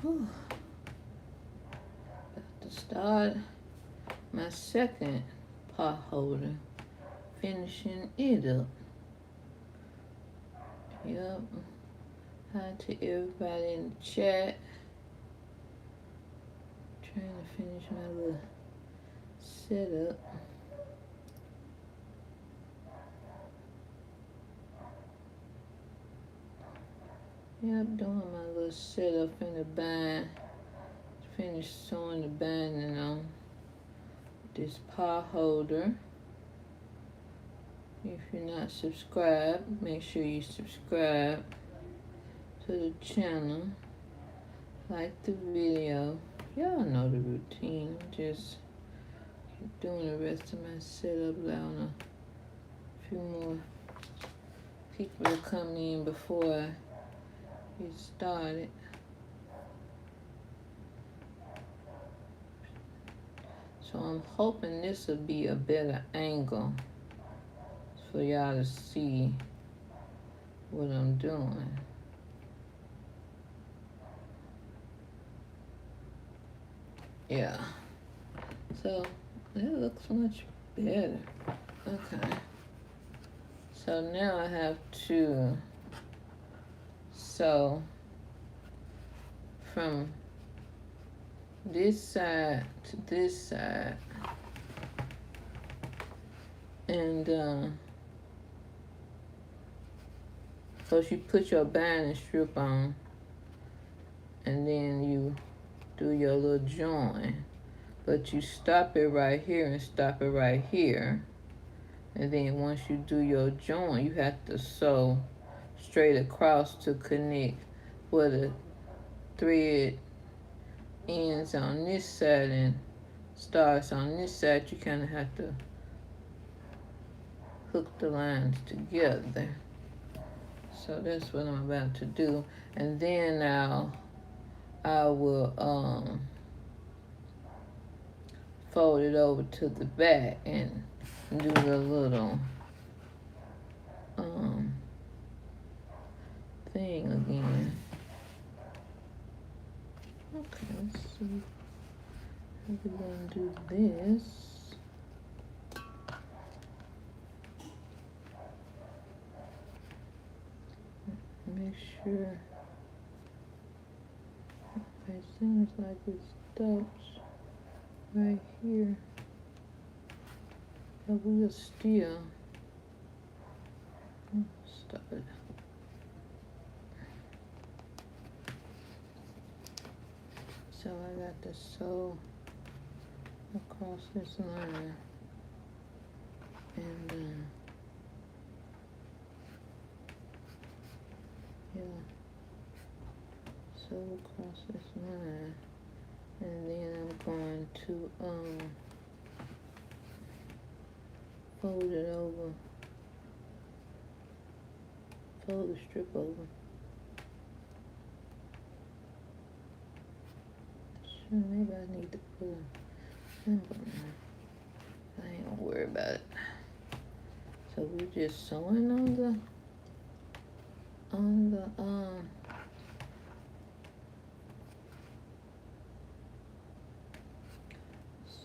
Whew. About to start my second pot holder, finishing it up. Yep. Hi to everybody in the chat. Trying to finish my little setup. Yep, doing my little setup in the bind. Finished sewing the binding on this pot holder. If you're not subscribed, make sure you subscribe to the channel. Like the video. Y'all know the routine. I'm just doing the rest of my setup, allowing a few more people to come in before I get started. So I'm hoping this will be a better angle for y'all to see what I'm doing. Yeah. So it looks much better. Okay. So now I have to sew from this side to this side, and first you put your binding strip on, and then you do your little join, but you stop it right here and stop it right here, and then once you do your join, you have to sew straight across to connect where the thread ends on this side and starts on this side. You kind of have to hook the lines together. So that's what I'm about to do, and then I will fold it over to the back and do the little thing again. Okay, let's see how we're gonna do this. Make sure it seems like it stops right here. But we'll still stop it. So I got to sew across this line, and yeah, sew across this line, and then I'm going to fold it over, fold the strip over. Sure, maybe I need to put a symbol on. I ain't gonna worry about it. So we're just sewing on the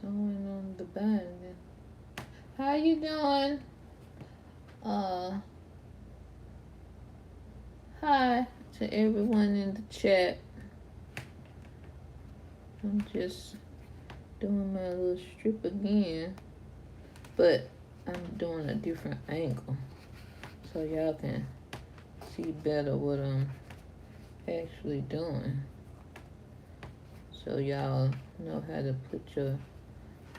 sewing on the binding. How you doing? Hi to everyone in the chat. I'm just doing my little strip again, but I'm doing a different angle so y'all can see better what I'm actually doing, so y'all know how to put your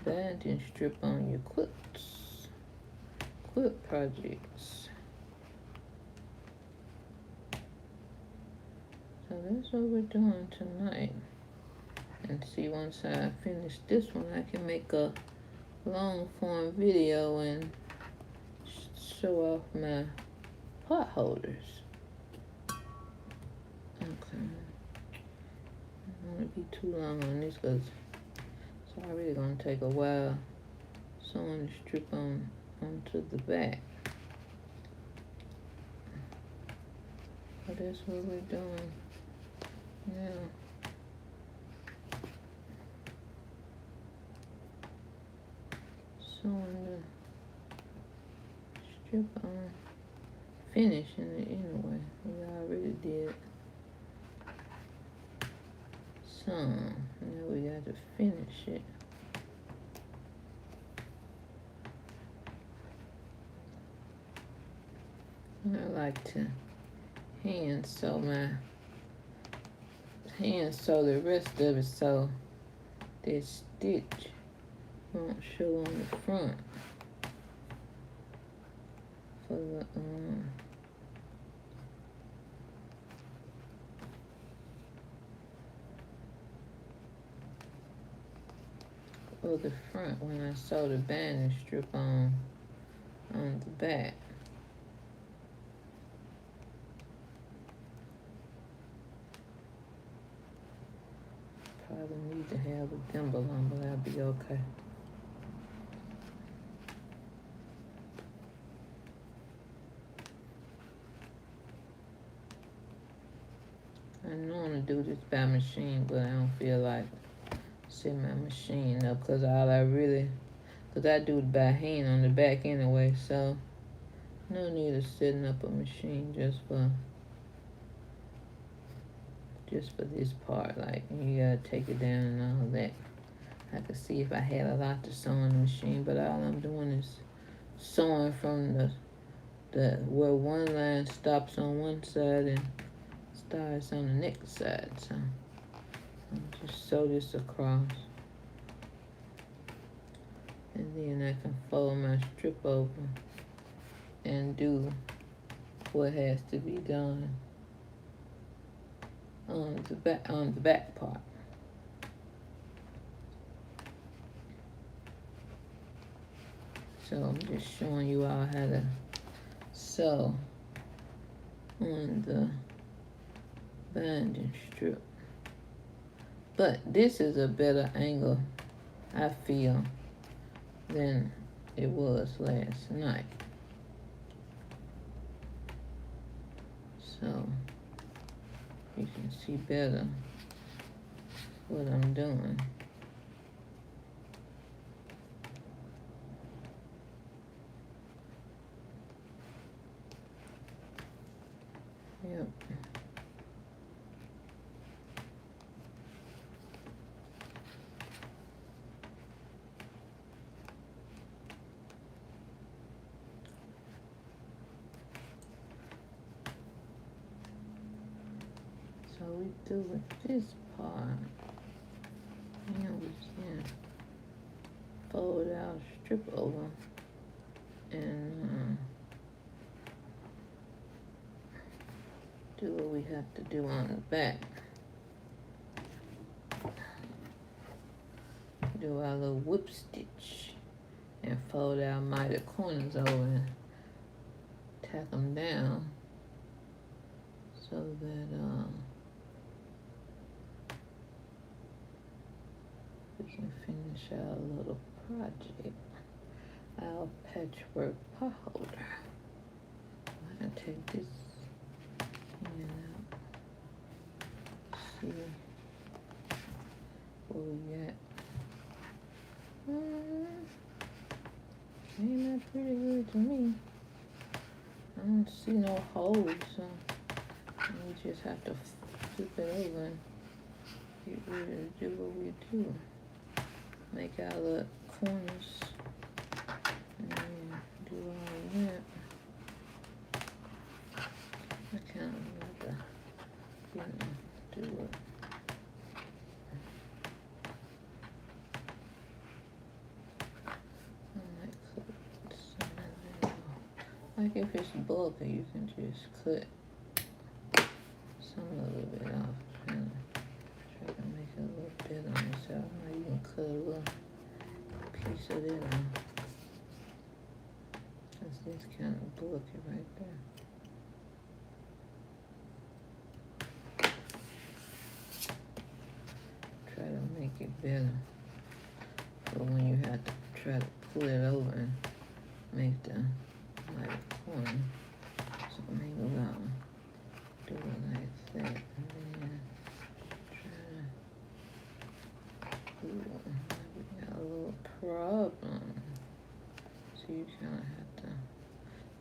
binding strip on your quilt projects. So that's what we're doing tonight. And see, once I finish this one, I can make a long form video and show off my pot holders. Okay. I don't want to be too long on this because it's already going to take a while sewing the strip onto the back. But that's what we're doing now. sewing the strip on, finishing it anyway. We already did some. Now we got to finish it. I like to hand sew the rest of it so this stitch won't show on the front for the front when I sew the banding strip on the back. Probably need to have a thimble on, but that'll be okay. I normally do this by machine, but I don't feel like setting my machine up because I do it by hand on the back anyway, so no need of setting up a machine just for this part. Like, you gotta take it down and all that. I could see if I had a lot to sew on the machine, but all I'm doing is sewing from the where one line stops on one side and starts on the next side. So I'll just sew this across, and then I can fold my strip over and do what has to be done on the back part. So I'm just showing you all how to sew on the binding strip. But this is a better angle, I feel, than it was last night. So you can see better what I'm doing. Yep. So we do with this part, and we can fold our strip over and do what we have to do on the back. Do our little whip stitch and fold our miter corners over and tack them down so that we can finish our little project, our patchwork pot holder. I'm gonna take this and see what we got. Came out pretty good to me. I don't see no holes, so we just have to flip it over and get ready to do what we do. Make our little corners and then do all that. I kind of like to, do it. Like if it's bulky, you can just cut some a little bit off and try to make it a little bit on yourself. Now you can cut a little piece of it off. That's this kind of bulky right there. Try to make it better for when you have to try to pull it over and make the corner. So maybe we'll do it like that, and then try to, we got a little problem. So you kind of have to,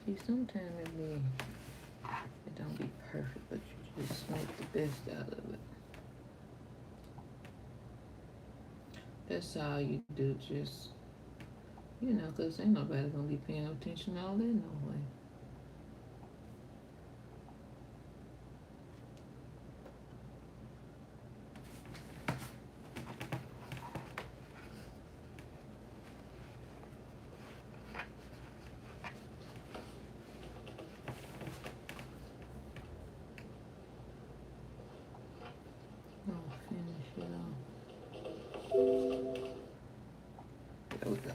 see, sometimes it don't be perfect, but you just make the best out of it. That's all you do, just, you know, because ain't nobody gonna be paying attention to all that no way. I'll finish it off. There we go.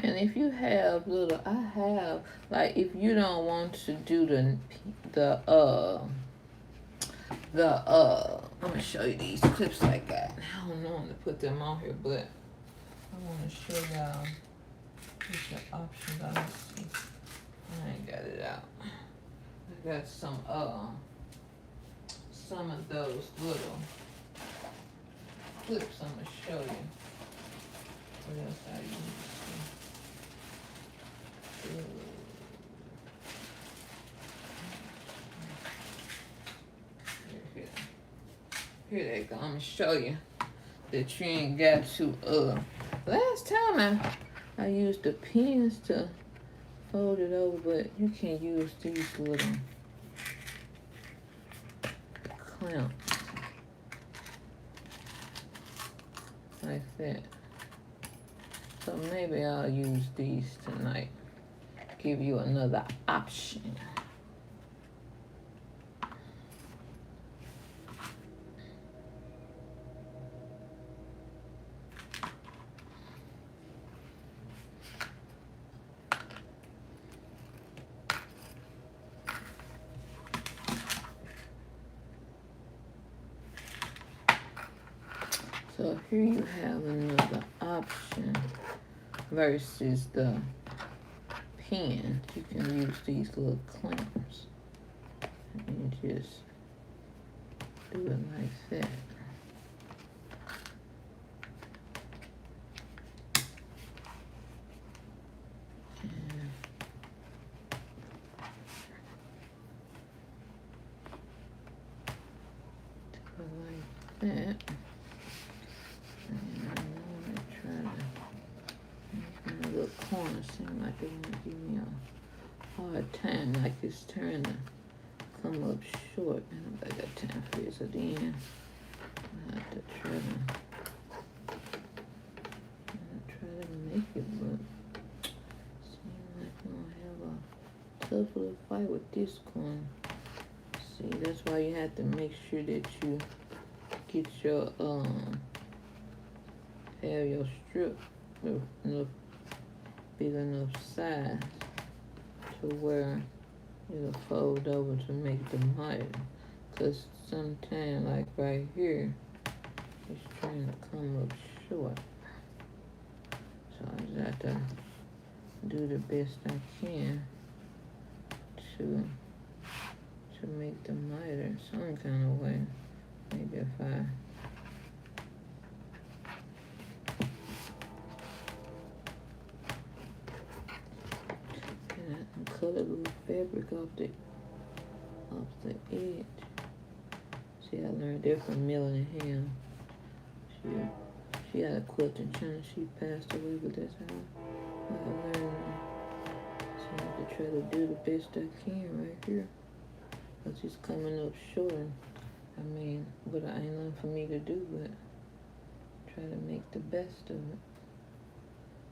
And if you have little, I have, like, if you don't want to do I'm gonna show you these clips I got. I don't know when to put them on here, but I want to show y'all what's the options. I don't see. I ain't got it out. I got some of those little clips I'm gonna show you. What else I use? Here they go. I'm gonna show you that you ain't got to. Last time I used the pins to fold it over, but you can use these little clamps like that. So maybe I'll use these tonight. Give you another option. So here you have another option versus the pin. You can use these little clamps and you just do it like that. And do it like that. Little corner seem like it want to give me a hard time, like it's trying to come up short. And I got time for this at the end. I have to try to make it look. Seem like I'm gonna have a tough little fight with this corner. See, that's why you have to make sure that you get your have your strip enough big enough size to where it'll fold over to make the miter. Cause sometimes, like right here, it's trying to come up short. So I just have to do the best I can to make the miter some kind of way. Maybe if I cut a little fabric off the edge. See, I learned that from Melanie Ham. She had a quilting channel. She passed away, but that's how I learned that. So I have to try to do the best I can right here. Cause it's coming up short. I mean, but I ain't nothing for me to do but try to make the best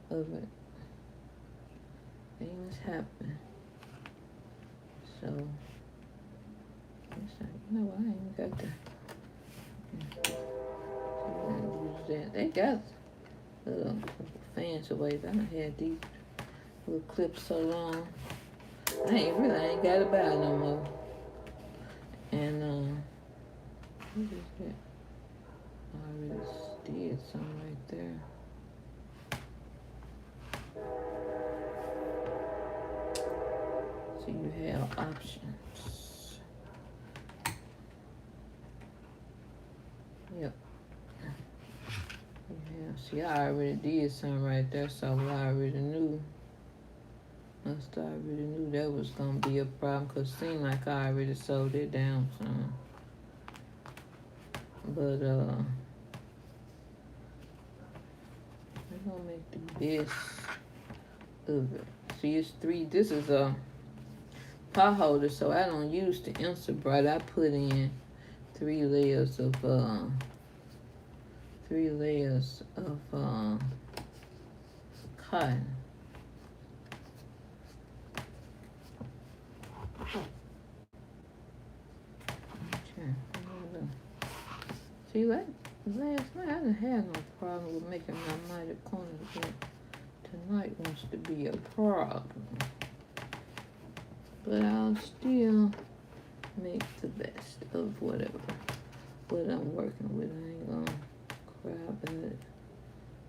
of it. Things happen. So it's like, you know what, I ain't got to use that. They got little fancy ways. I done had these little clips so long. I ain't got to buy no more. And what is that? I already did something right there. So you have options. Yep. Yeah, see, I already did something right there, so I already knew. Must I already knew that was gonna be a problem, cause it seemed like I already sold it down some. But we're gonna make the best of it. See, it's three. This is a pot holder, so I don't use the insert bright. I put in 3 layers of cotton. Okay. See, last night I didn't have no problem with making my mighty corners, but tonight wants to be a problem. But I'll still make the best of what I'm working with. I ain't gonna cry about it.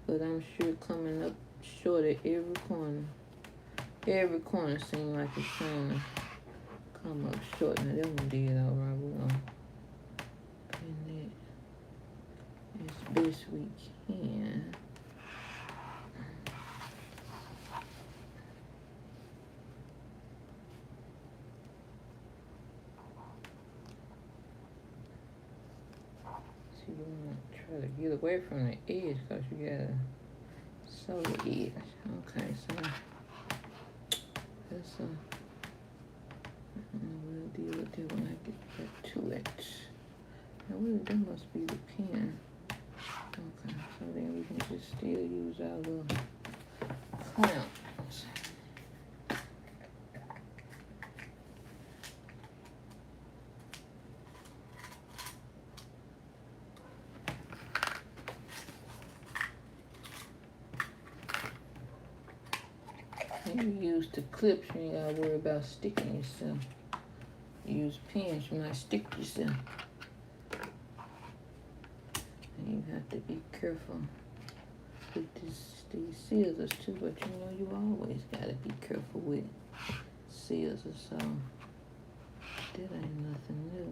But I'm sure coming up short at every corner. Every corner seems like it's trying to come up short. Now that one did alright. We're gonna pin it as best we can. See, we're gonna try to get away from the edge because you gotta sew the edge. Okay, so that's we'll deal with it when I get back to it. Now, that must be the pen. Okay, so then we can just still use our little clamps. And you use the clips, you ain't gotta worry about sticking yourself. You use pins, you might stick yourself. And you have to be careful with these scissors too, but you know you always gotta be careful with scissors, so that ain't nothing new.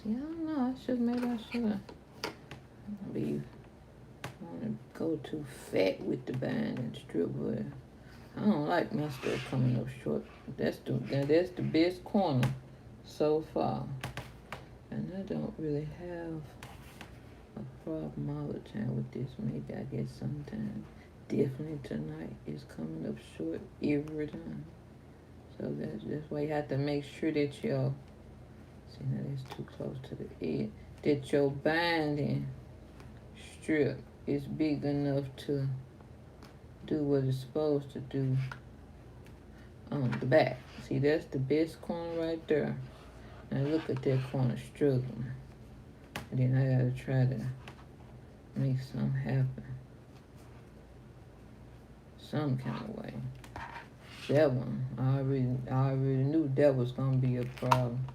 See, I don't know, maybe I should've want to go too fat with the binding strip, but I don't like my stuff coming up short. That's the best corner so far, and I don't really have a problem all the time with this. Maybe I get sometimes. Definitely tonight is coming up short every time. So that's why you have to make sure that your, see now that's too close to the edge, that your binding strip is big enough to do what it's supposed to do on the back. See, that's the best corner right there. Now look at that corner struggling. And then I gotta try to make something happen some kind of way. That one, I already knew that was gonna be a problem.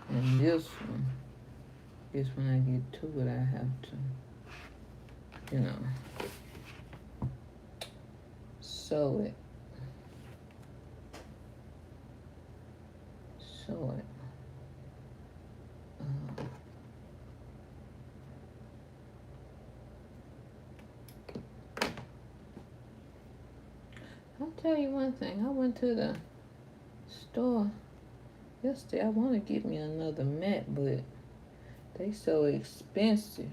And this one is when I get to it, I have to, you know, sew it. I'll tell you one thing. I went to the store yesterday. I want to get me another mat, but they so expensive.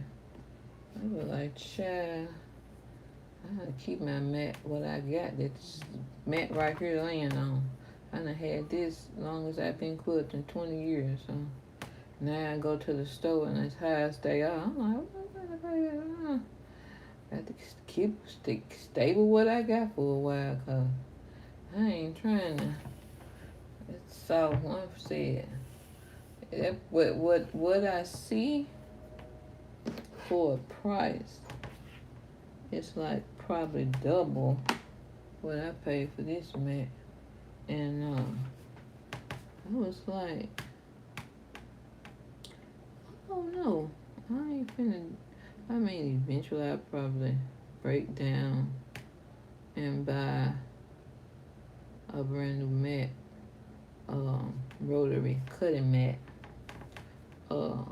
I was like, child, I gotta keep my mat, what I got. This mat right here laying on. I done had this long as I've been quilting, 20 years. So now I go to the store and it's high as they are. I'm like, I have to keep stable what I got for a while, cause I ain't trying to. It's all one said. That what I see for a price, it's like probably double what I paid for this mat. And I was like, oh no, I ain't finna. I mean, eventually I'll probably break down and buy a brand new mat, rotary cutting mat. But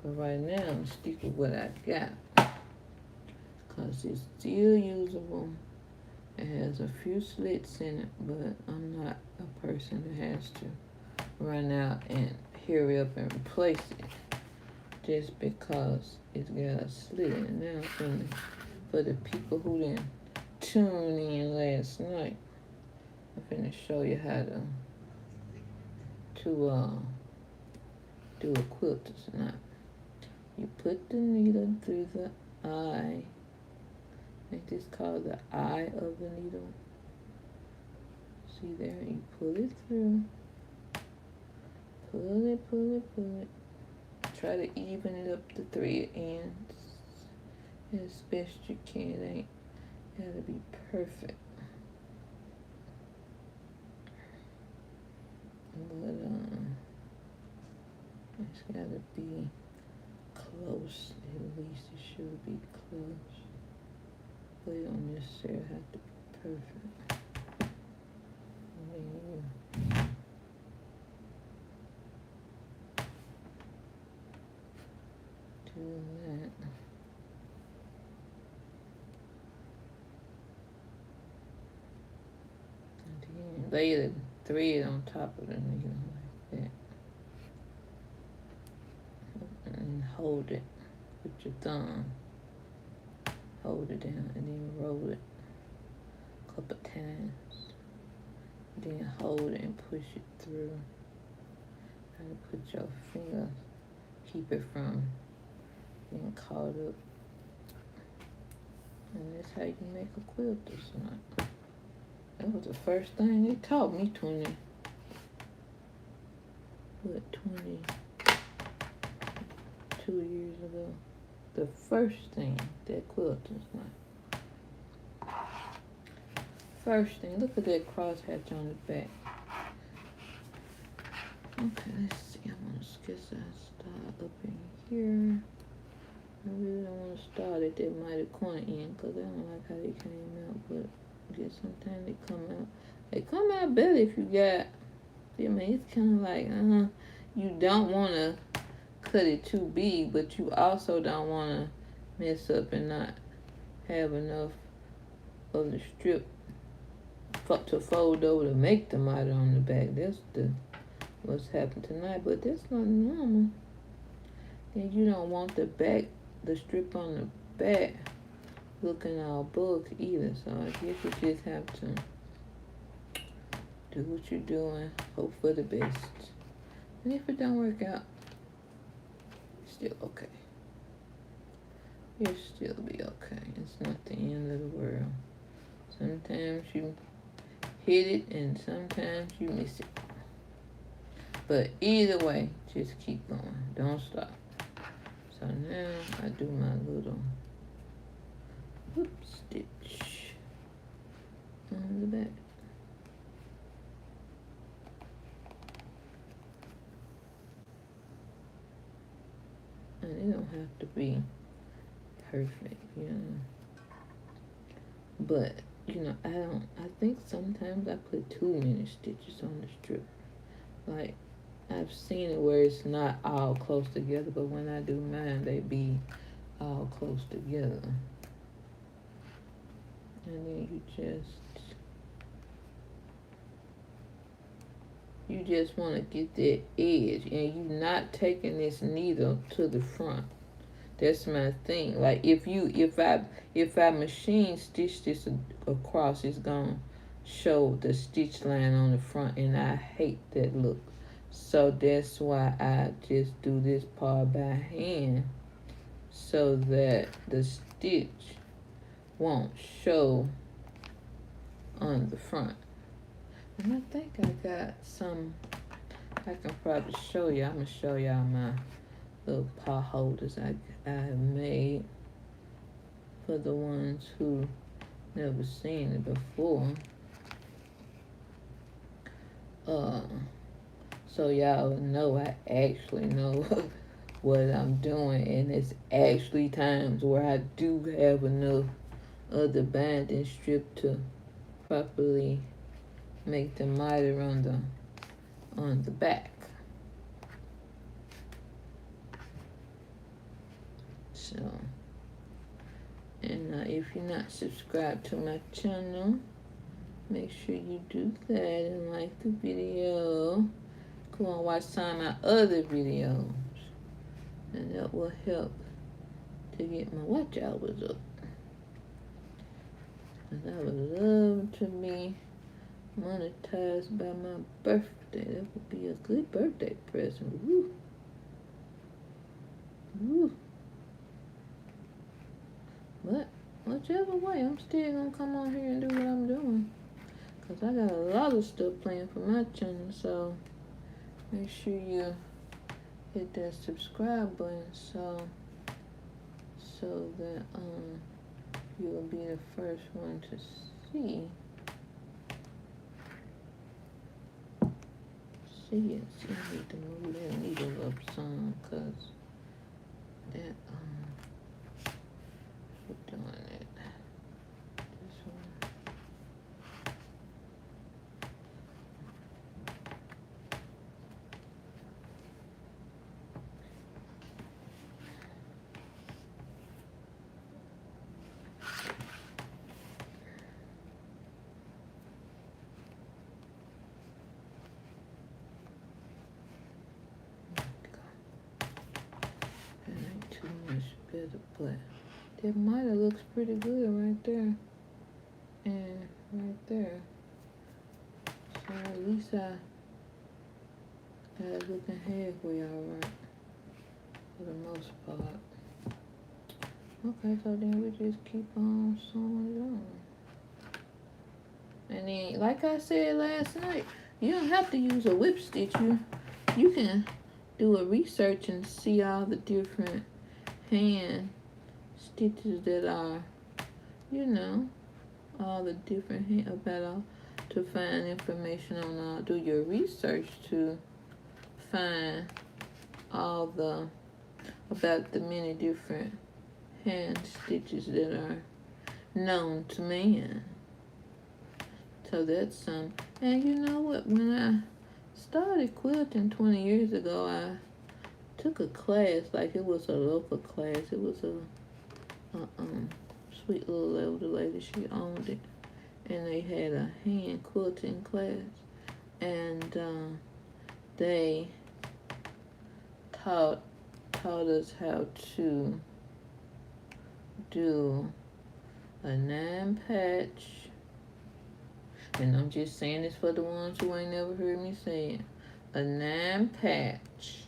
But right now, I'm stick with what I got. Because it's still usable. It has a few slits in it, but I'm not a person that has to run out and hurry up and replace it just because it's got a slit in it. Now, for the people who didn't tune in last night, I'm finna show you how to do a quilt knot. You put the needle through the eye. I think this is called the eye of the needle. See there? You pull it through. Pull it, pull it, pull it. Try to even it up the thread ends as best you can. It ain't gotta be perfect. But it's gotta be close. At least it should be close. But it don't necessarily have to be perfect. And then you do that. And then lay the thread on top of the needle like that. And hold it with your thumb. Hold it down and then roll it a couple times. Then hold it and push it through. Try to put your finger, keep it from being caught up. And that's how you make a quilt or something. That was the first thing they taught me 22 years ago. The first thing that quilt is not. First thing, look at that crosshatch on the back. Okay, let's see. I'm gonna sketch that start up in here. I really don't want to start at that mighty corner end because I don't like how they came out. But I guess sometimes they come out. They come out better if you got. I mean, it's kind of like you don't want to cut it too big, but you also don't want to mess up and not have enough of the strip to fold over to make the miter on the back. That's what's happened tonight, but that's not normal. And you don't want the strip on the back looking all bugged either. So I guess you just have to do what you're doing, hope for the best. And if it don't work out, it's still okay. You'll still be okay. It's not the end of the world. Sometimes you hit it and sometimes you miss it. But either way, just keep going. Don't stop. So now I do my little hoop stitch on the back. And it don't have to be perfect, you know. But, you know, I think sometimes I put too many stitches on the strip. Like, I've seen it where it's not all close together, but when I do mine, they be all close together. And then you just want to get that edge, and you're not taking this needle to the front. That's my thing. Like if I machine stitch this across, it's gonna show the stitch line on the front, and I hate that look. So that's why I just do this part by hand, so that the stitch won't show on the front. And I think I got some, I can probably show you. I'm gonna show y'all my little pot holders I have made for the ones who never seen it before. So y'all know I actually know what I'm doing, and it's actually times where I do have enough of the binding strip to properly make the miter on the back. So, and if you're not subscribed to my channel, make sure you do that and like the video. Go and watch some of my other videos, and that will help to get my watch hours up. And I would love to be monetized by my birthday. That would be a good birthday present. Woo. Woo. But whichever way, I'm still gonna come on here and do what I'm doing, because I got a lot of stuff planned for my channel. So make sure you hit that subscribe button so that you will be the first one to see it. See, I need to move that needle up some, because that we're doing it. This one. Better, but that mitre looks pretty good right there and right there. So at least I got it looking halfway alright for the most part. Okay, so then we just keep on sewing it on. And then, like I said last night, you don't have to use a whip stitch. You can do a research and see all the different hand stitches that are, all the different hand to find information on do your research to find about the many different hand stitches that are known to man. So that's some. And you know what, when I started quilting 20 years ago, I took a class, like it was a local class. It was a sweet little older lady. She owned it, and they had a hand quilting class, and they taught us how to do a 9-patch. And I'm just saying this for the ones who ain't never heard me say it. A 9-patch.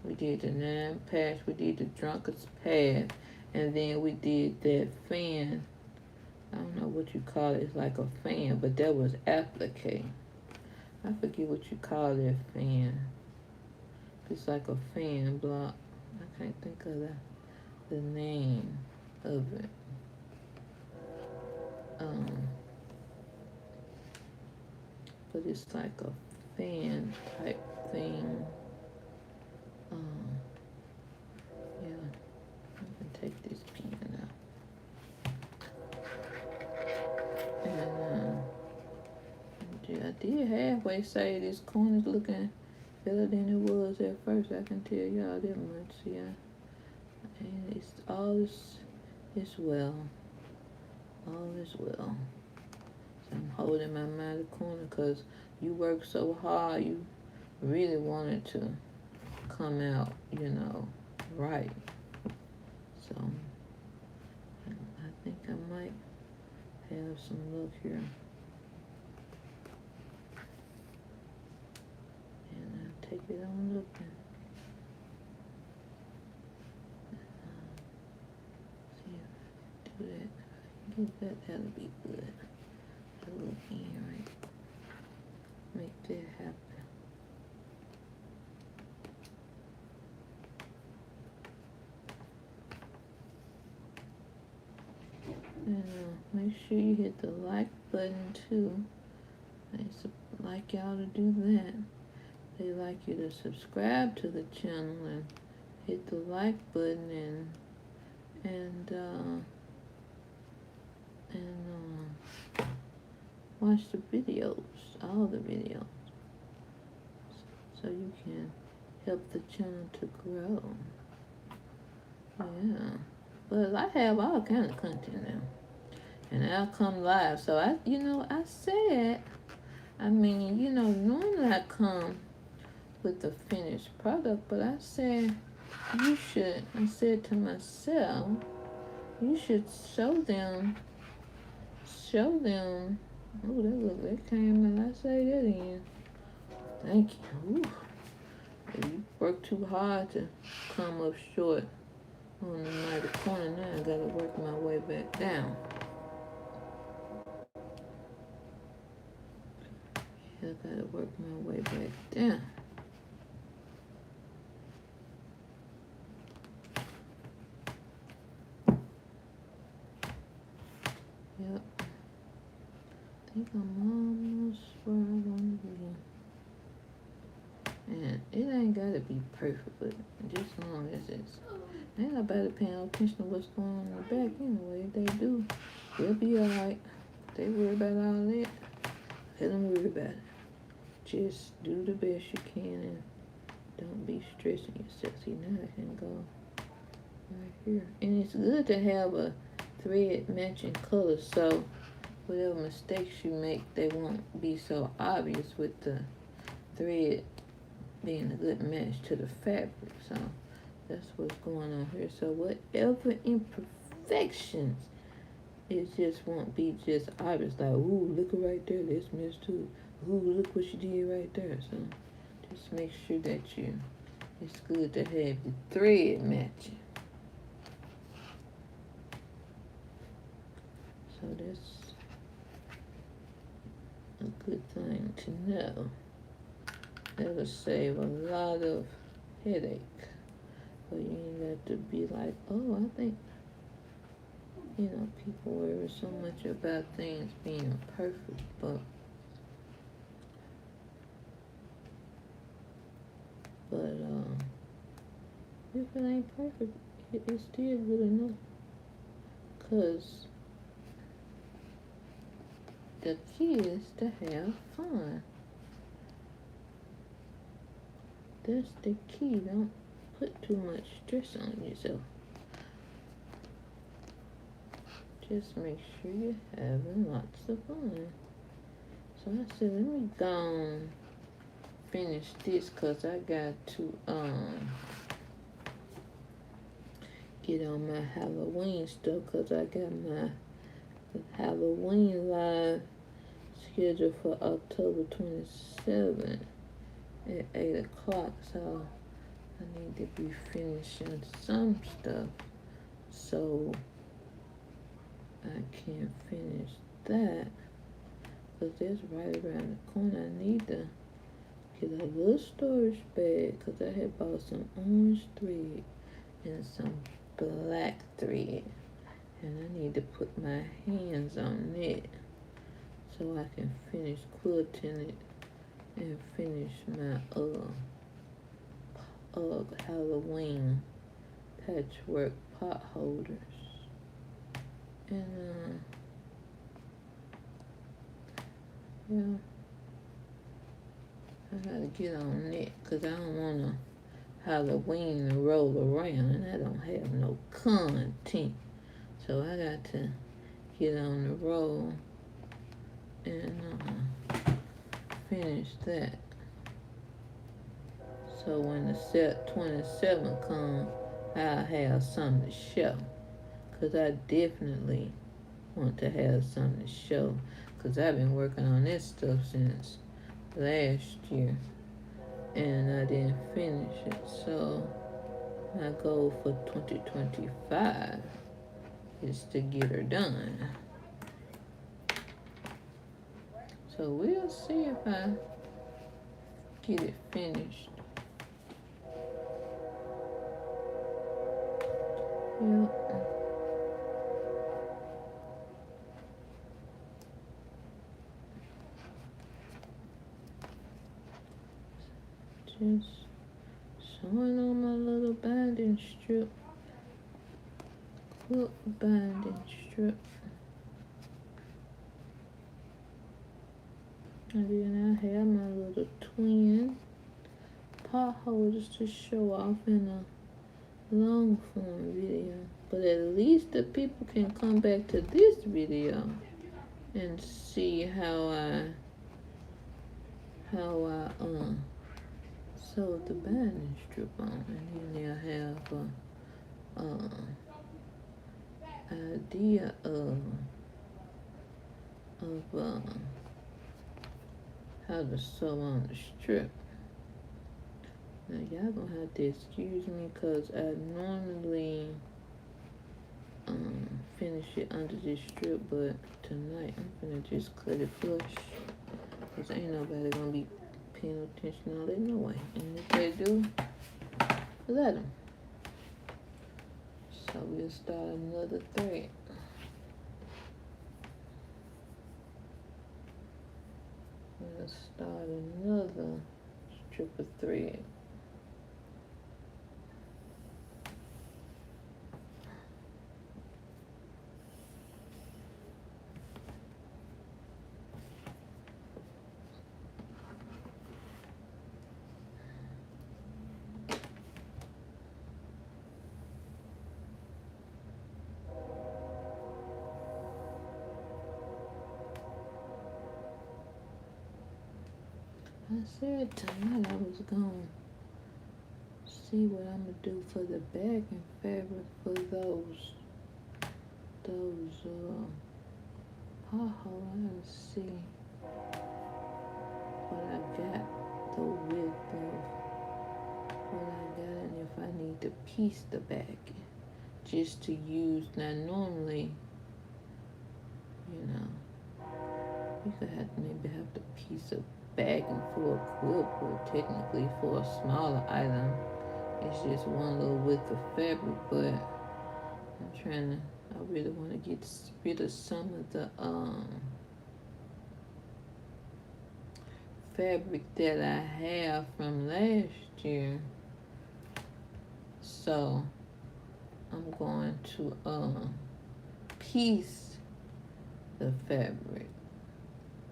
We did the 9-patch, we did the drunkard's path, and then we did that fan. I don't know what you call it. It's like a fan, but that was applique. I forget what you call that fan. It's like a fan block. I can't think of the name of it. But it's like a fan type thing. Yeah, I can take this pen out. And I did halfway say this corner's looking better than it was at first. I can tell y'all that much. See, and it's all is well. All is well. So I'm holding my mind corner because you work so hard. You really wanted to come out, right. So I think I might have some luck here. And I'll take it on looking. See if I can do that. If I can get that, that'll be good. A little in, right? Make that happen. And make sure you hit the like button too. They like y'all to do that. They like you to subscribe to the channel and hit the like button and watch the videos, all the videos, so you can help the channel to grow. Yeah. But I have all kind of content now. And I'll come live. So I said, normally I come with the finished product, but I said I said to myself, you should show them, oh, that came and I say that in. Thank you. Ooh. You work too hard to come up short on the mighty corner. Now I gotta work my way back down. I gotta work my way back down. Yep. I think I'm almost where I want to be. And it ain't gotta be perfect, but just as long as it's, ain't nobody paying attention to what's going on in the back anyway. If they do, they'll be alright. They worry about all that. Let them worry about it. Just do the best you can and don't be stressing yourself. See, now I can go right here. And it's good to have a thread matching color, so whatever mistakes you make, they won't be so obvious with the thread being a good match to the fabric. So that's what's going on here. So whatever imperfections, it just won't be just obvious, like, ooh, look right there, that's missed too. Ooh, look what you did right there. So just make sure that it's good to have the thread matching. So that's a good thing to know. That'll save a lot of headache. But you ain't got to be like, oh, I think, people worry so much about things being perfect, but if it ain't perfect, it's still good enough. Cause the key is to have fun. That's the key. Don't put too much stress on yourself. Just make sure you're having lots of fun. So I said, let me go and finish this, because I got to get on my Halloween stuff, because I got my Halloween live scheduled for October 27th at 8 o'clock. So I need to be finishing some stuff so I can finish that, because that's right around the corner. I need to get a little storage bag, because I had bought some orange thread and some black thread, and I need to put my hands on it so I can finish quilting it and finish my Halloween patchwork pot holders. And yeah, I gotta get on it, because I don't want to Halloween to roll around and I don't have no content. So I got to get on the roll and finish that. So when the 27th comes, I'll have something to show. Because I definitely want to have something to show. Because I've been working on this stuff since last year. And I didn't finish it. So my goal for 2025 is to get her done. So we'll see if I get it finished. Yep. Just sewing on my little binding strip. Quilt binding strip. And then I have my little twin pot holders to show off in a long form video. But at least the people can come back to this video and see how I sewed the binding strip on, and then they'll have a idea of how to sew on the strip. Now y'all gonna have to excuse me because I normally finish it under this strip, but tonight I'm gonna just cut it flush because ain't nobody gonna be paying attention all that no way. And if they do, let them. So we'll start another thread. We'll start another strip of thread. I said tonight I was gonna see what I'm gonna do for the backing fabric for those potholes. I gotta see what I got, the width of what I got, and if I need to piece the backing just to use. Now normally, you could maybe have to piece a backing for a quilt, or technically for a smaller item it's just one little width of fabric, but I really want to get rid of some of the fabric that I have from last year, so I'm going to piece the fabric.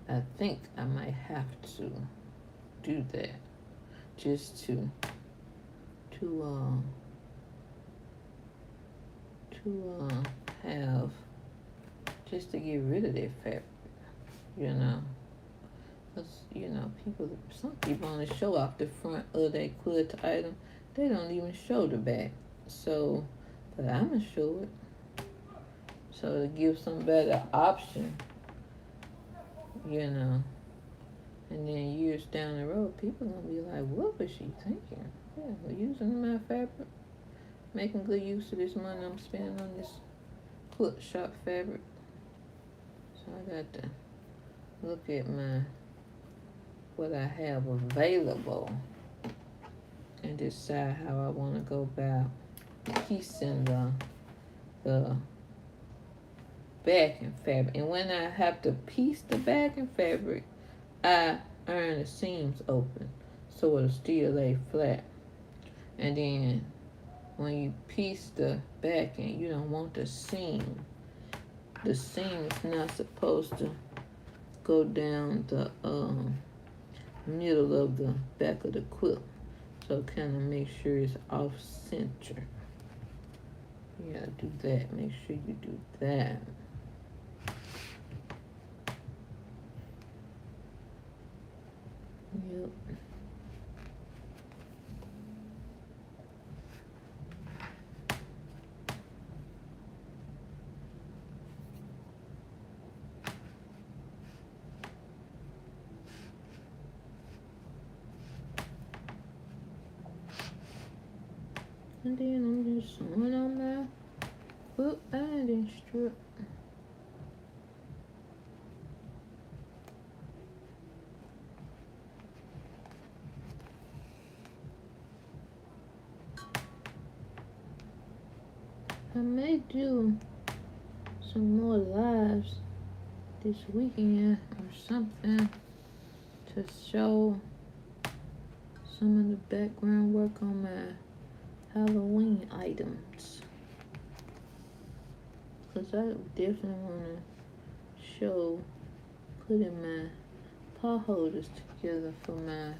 I think I might have to do that just to have, just to get rid of that fabric, because some people only show off the front of that quilt item. They don't even show the back. So, but I'm gonna show it, so to give somebody an option. And then years down the road, people gonna be like, what was she thinking? Yeah, we're using my fabric, making good use of this money I'm spending on this quilt shop fabric. So I got to look at what I have available and decide how I want to go about piecing the backing fabric. And when I have to piece the backing fabric, I iron the seams open so it'll still lay flat. And then when you piece the backing, you don't want the seam. The seam is not supposed to go down the middle of the back of the quilt. So kind of make sure it's off center. You gotta do that. Make sure you do that. Yep. And then I'm just sewing on my quilt binding strip. I may do some more lives this weekend or something to show some of the background work on my Halloween items, because I definitely want to show putting my pot holders together for my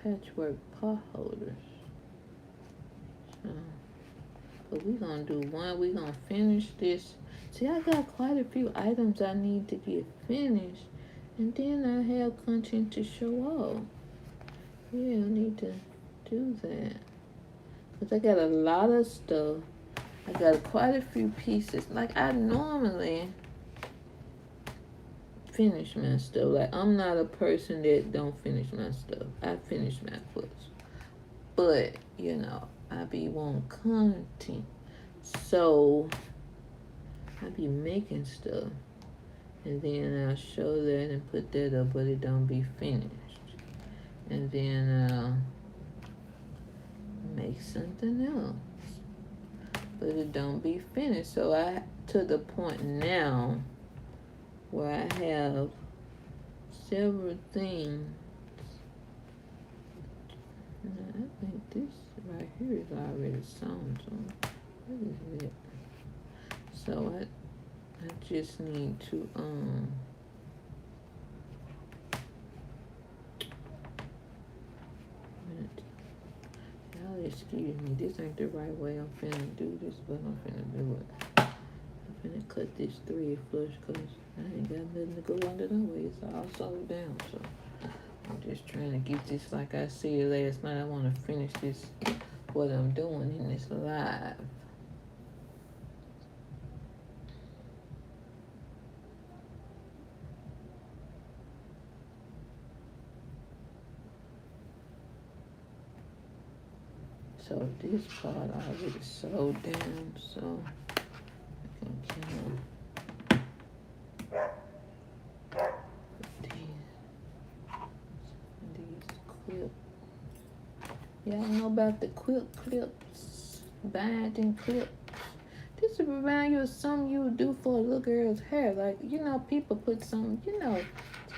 patchwork pot holders. So, but we're gonna do one. We're gonna finish this. See, I got quite a few items I need to get finished, and then I have content to show off. Yeah, I need to do that. Because I got a lot of stuff. I got quite a few pieces. Like, I normally finish my stuff. Like, I'm not a person that don't finish my stuff. I finish my quilts. But, you know, I be wanting content. So, I be making stuff. And then I'll show that and put that up, but it don't be finished. And then I'll make something else. But it don't be finished. So I to the point now where I have several things. Now, I think this right here is already sewn. So what is it? So I just need to y'all excuse me, this ain't the right way I'm finna do this, but I'm finna do it. I'm finna cut this 3 flush because I ain't got nothing to go under no way. It's all sewed down, so I'm just trying to get this, like I said last night, I want to finish this, what I'm doing in this live. So this part already sewed down, so I can count these clips. Y'all know about the quilt clips, binding clips. This will remind you of something you would do for a little girl's hair. Like, you know, people put some, you know,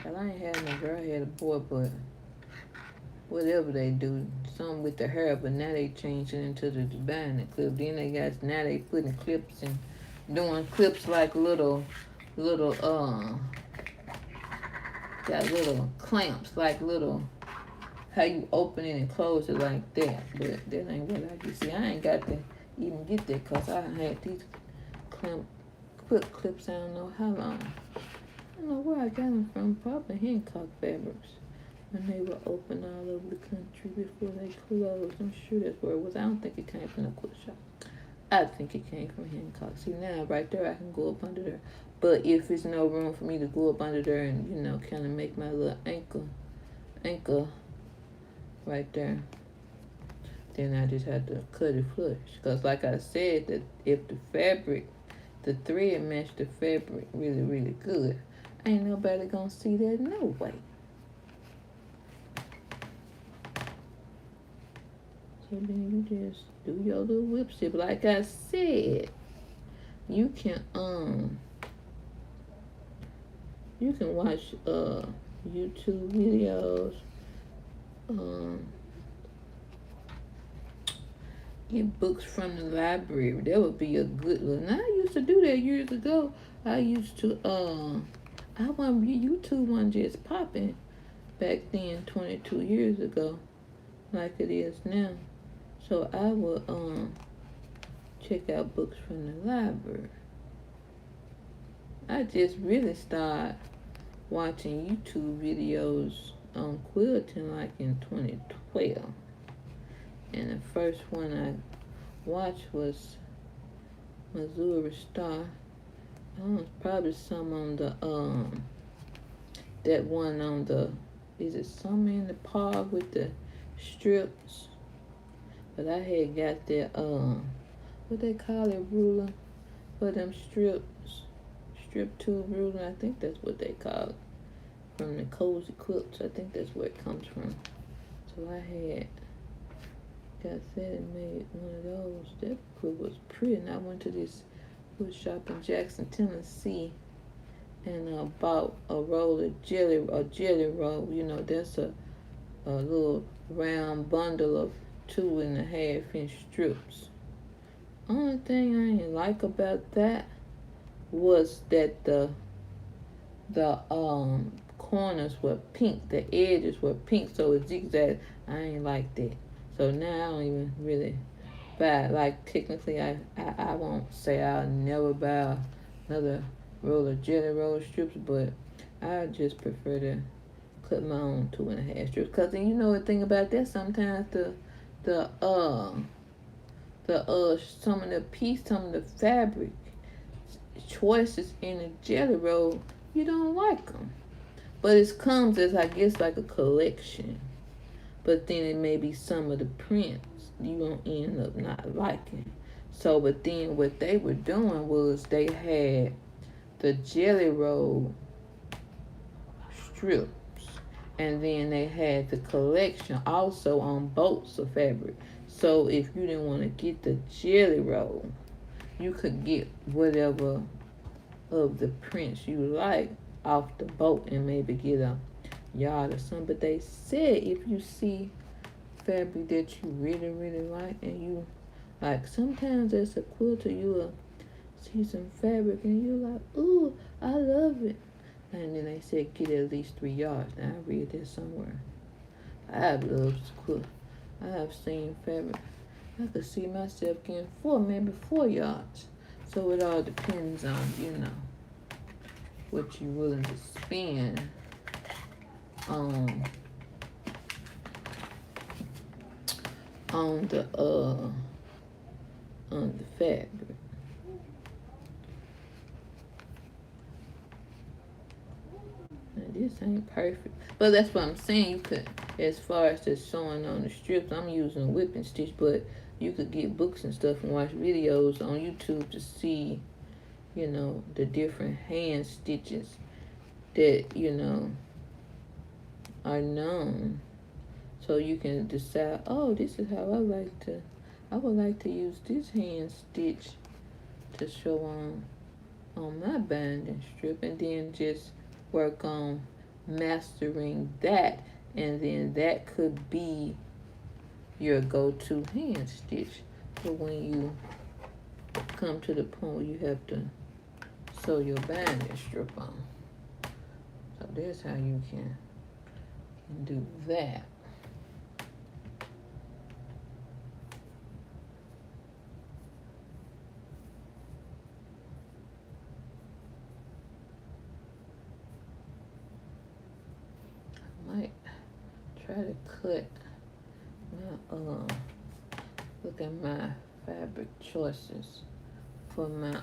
well, I ain't had no girl, I had a boy, but whatever they do, some with the hair, but now they changed it into the binding clip. Then now they putting clips and doing clips like little, got little clamps, like little, how you open it and close it like that. But that ain't what I can see. I ain't got to even get that because I had these quick clips I don't know how long. I don't know where I got them from, probably Hancock Fabrics. When they were open all over the country before they closed. I'm sure that's where it was. I don't think it came from the quilt shop. I think it came from Hancock. See, now right there, I can go up under there. But if there's no room for me to go up under there and, you know, kind of make my little ankle right there, then I just have to cut it flush. Because like I said, that if the fabric, the thread matched the fabric really, really good, ain't nobody gonna see that no way. So then you just do your little whip stitch. Like I said, you can watch YouTube videos, get books from the library. That would be a good one. Now, I used to do that years ago. I used to I wasn't YouTube wasn't just popping back then 22 years ago like it is now. So I would check out books from the library. I just really started watching YouTube videos on quilting like in 2012. And the first one I watched was Missouri Star. Probably some on the that one on the, is it some in the park with the strips? But I had got that what they call it, ruler for them strips, strip tube ruler. I think that's what they call it, from the Cozy Quilts. I think that's where it comes from. So I had got that and made one of those. That quilt was pretty. And I went to this quilt shop in Jackson, Tennessee, and bought a roll of jelly roll. You know, that's a little round bundle of 2.5-inch strips. Only thing I didn't like about that was that the corners were pink, the edges were pink, so it zigzag. I ain't like that. So now I don't even really buy. Like technically, I won't say I'll never buy another roll of jelly roll strips, but I just prefer to cut my own 2.5 strips. Cause then you know the thing about that, sometimes the some of the fabric choices in a jelly roll, you don't like them. But it comes as, I guess, like a collection. But then it may be some of the prints you won't end up not liking. So, but then what they were doing was they had the jelly roll strips. And then they had the collection also on bolts of fabric. So if you didn't want to get the jelly roll, you could get whatever of the prints you like off the boat and maybe get a yard or something. But they said if you see fabric that you really, really like, and you like, sometimes as a quilter you'll see some fabric and you're like, ooh, I love it. And then they said get at least 3 yards. Now I read that somewhere. I have loved quilt. I have seen fabric. I could see myself getting 4, maybe 4 yards. So it all depends on, what you're willing to spend on the fabric. Now this ain't perfect, but that's what I'm saying. You could, as far as the sewing on the strips, I'm using a whipping stitch, but you could get books and stuff and watch videos on YouTube to see, the different hand stitches that, are known. So you can decide, oh, this is how I would like to use this hand stitch to show on my binding strip, and then just work on mastering that, and then that could be your go-to hand stitch for when you come to the point where you have to sew your binding strip on. So that's how you can do that. I might try to cut my look at my fabric choices for my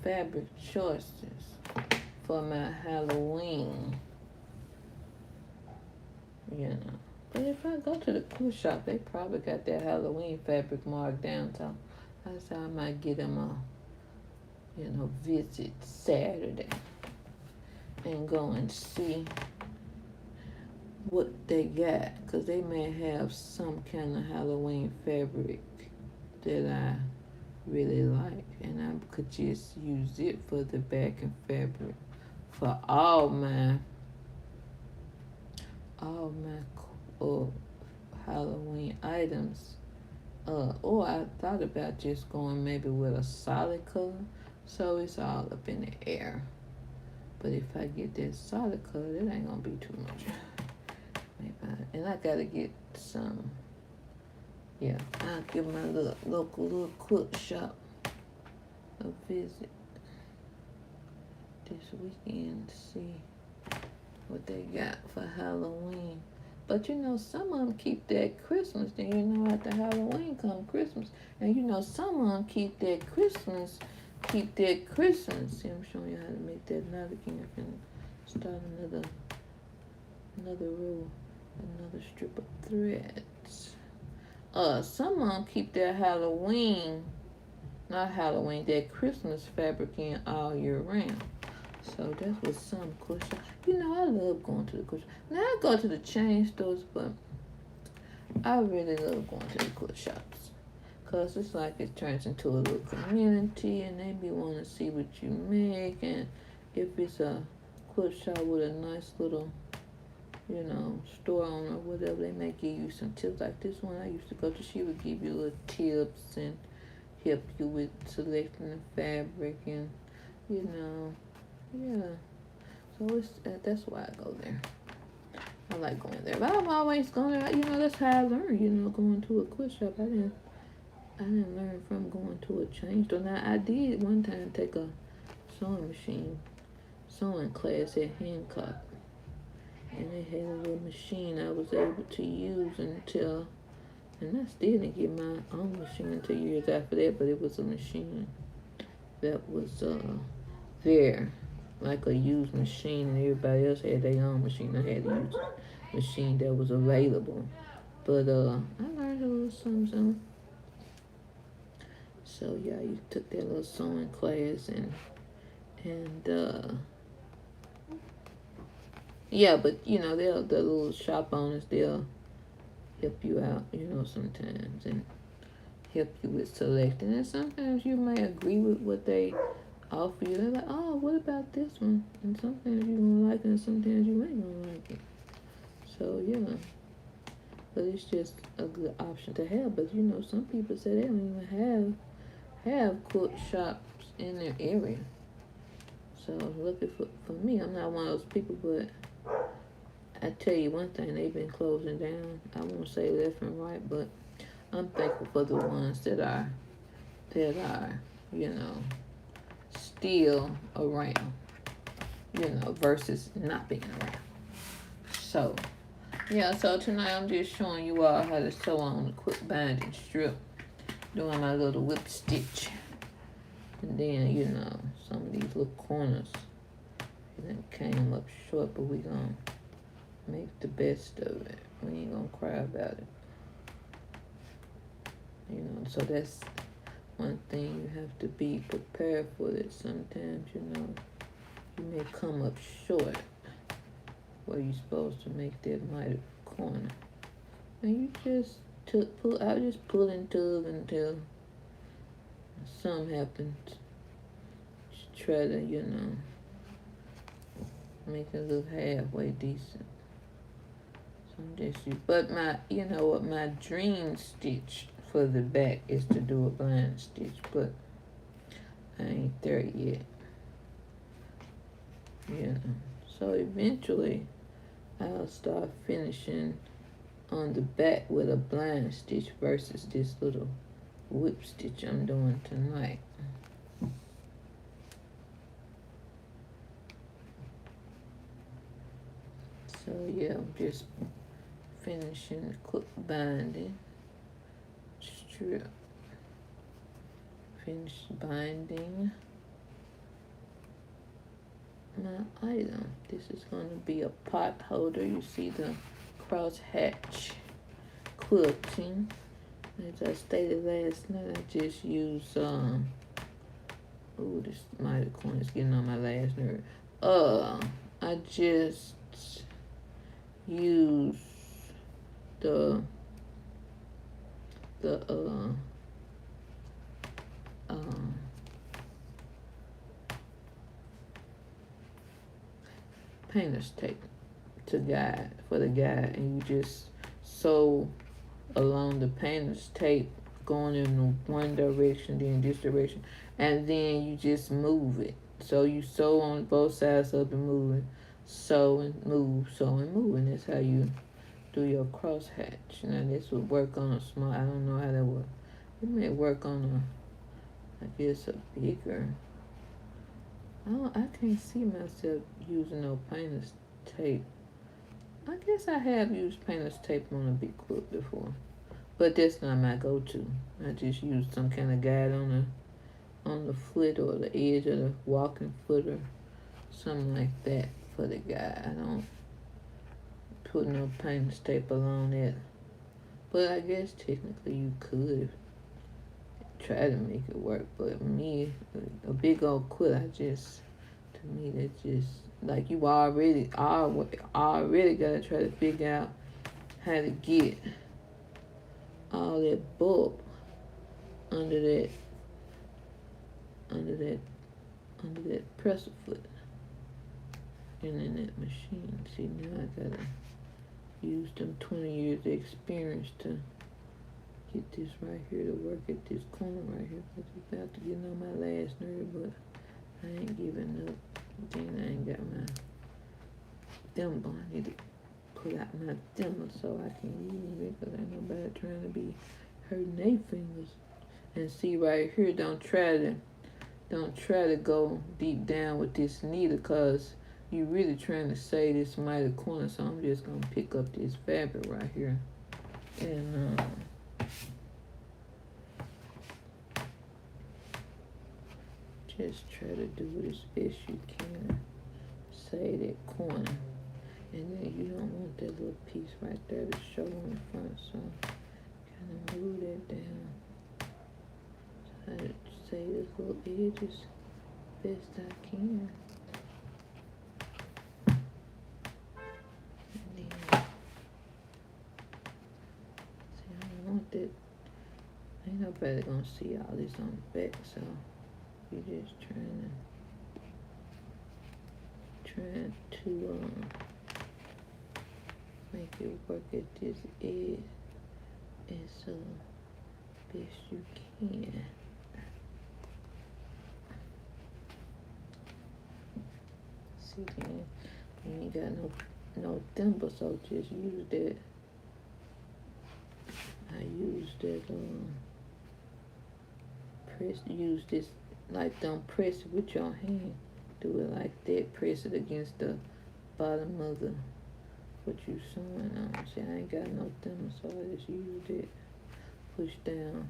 fabric choices for my Halloween, But if I go to the quilt shop, they probably got that Halloween fabric marked down, so I might get them a, visit Saturday and go and see what they got, because they may have some kind of Halloween fabric that I really like, and I could just use it for the backing fabric for all my Halloween items. Or I thought about just going maybe with a solid color, so it's all up in the air. But if I get that solid color, that ain't gonna be too much. And I gotta get some. Yeah, I'll give my local quilt shop a visit this weekend to see what they got for Halloween. But some of them keep that Christmas. Then after Halloween come Christmas, and some of them keep that Christmas. See, I'm showing you how to make that knot again. I'm gonna start another row, another strip of threads. Some of them keep their that Christmas fabric in all year round. So that's what some quilt shop. I love going to the quilt shop. Now I go to the chain stores, but I really love going to the quilt shops, because it's like it turns into a little community, and they be wanting to see what you make. And if it's a quilt shop with a nice little store owner or whatever, they may give you some tips. Like this one I used to go to, she would give you little tips and help you with selecting the fabric and, yeah. So that's why I go there. I like going there. But I'm always going there. That's how I learned, going to a quilt shop. I didn't learn from going to a chain store. Now, I did one time take a sewing class at Hancock. And they had a little machine I was able to use and I still didn't get my own machine until years after that, but it was a machine that was there, like a used machine, and everybody else had their own machine. I had to use a machine that was available. But I learned a little something. So yeah, you took that little sewing class and yeah, but the little shop owners, they'll help you out, sometimes, and help you with selecting. And sometimes you may agree with what they offer you. They're like, oh, what about this one? And sometimes you're gonna like it, and sometimes you ain't gonna like it. So yeah, but it's just a good option to have. But some people say they don't even have quilt shops in their area. So looking for me, I'm not one of those people, but I tell you one thing, they've been closing down. I won't say left and right, but I'm thankful for the ones that are still around, versus not being around. So yeah, so tonight I'm just showing you all how to sew on the quilt binding strip, doing my little whip stitch. And then, some of these little corners, it came up short, but we gonna make the best of it. We ain't gonna cry about it. So that's one thing you have to be prepared for, that sometimes, you may come up short where you're supposed to make that mighty corner. And you just I just pull and tug until something happens. Just try to, make it look halfway decent. But my dream stitch for the back is to do a blind stitch, but I ain't there yet. So eventually I'll start finishing on the back with a blind stitch versus this little whip stitch I'm doing tonight. So yeah, I'm just finishing the quilt binding strip. Finish binding my item. This is going to be a pot holder. You see the cross hatch quilting. As I stated last night, I just use this mighty corner is getting on my last nerve. I just use the painter's tape for the guide, and you just sew along the painter's tape, going in one direction, then this direction, and then you just move it. So you sew on both sides of the moving, sew and move, and that's how you do your cross hatch. Now this would work on a small, I don't know how that would. It may work on I guess a bigger. I can't see myself using no painter's tape. I guess I have used painter's tape on a big quilt before, but that's not my go-to. I just use some kind of guide on the foot or the edge of the walking foot or something like that for the guide. I don't put no painter's tape along it, but I guess technically you could try to make it work. But me, a big old quilt, to me that's just like you already gotta try to figure out how to get all that bulk under that presser foot and in that machine. See, now I gotta use them 20 years of experience to get this right here to work at this corner right here. Cause it's about to get on my last nerve, but I ain't giving up. Then I ain't got my thimble. I need to put out my thimble so I can use it, because ain't nobody trying to be hurting their fingers. And see right here, don't try to go deep down with this needle, cause you really trying to save this mighty corner. So I'm just gonna pick up this fabric right here and just try to do it as best you can. Save that corner. And then you don't want that little piece right there to show on the front, so kind of move that down. Try to save this little edges best I can. And then, see, I don't want that. Ain't nobody gonna see all this on the back, so you're just trying to make it work at this edge as best you can. See, then you ain't got no thimble, so just use that. I use that use this, like, don't press it with your hand. Do it like that. Press it against the bottom of the what you sewing on. See, I ain't got no thimble, so I just use it. Push down.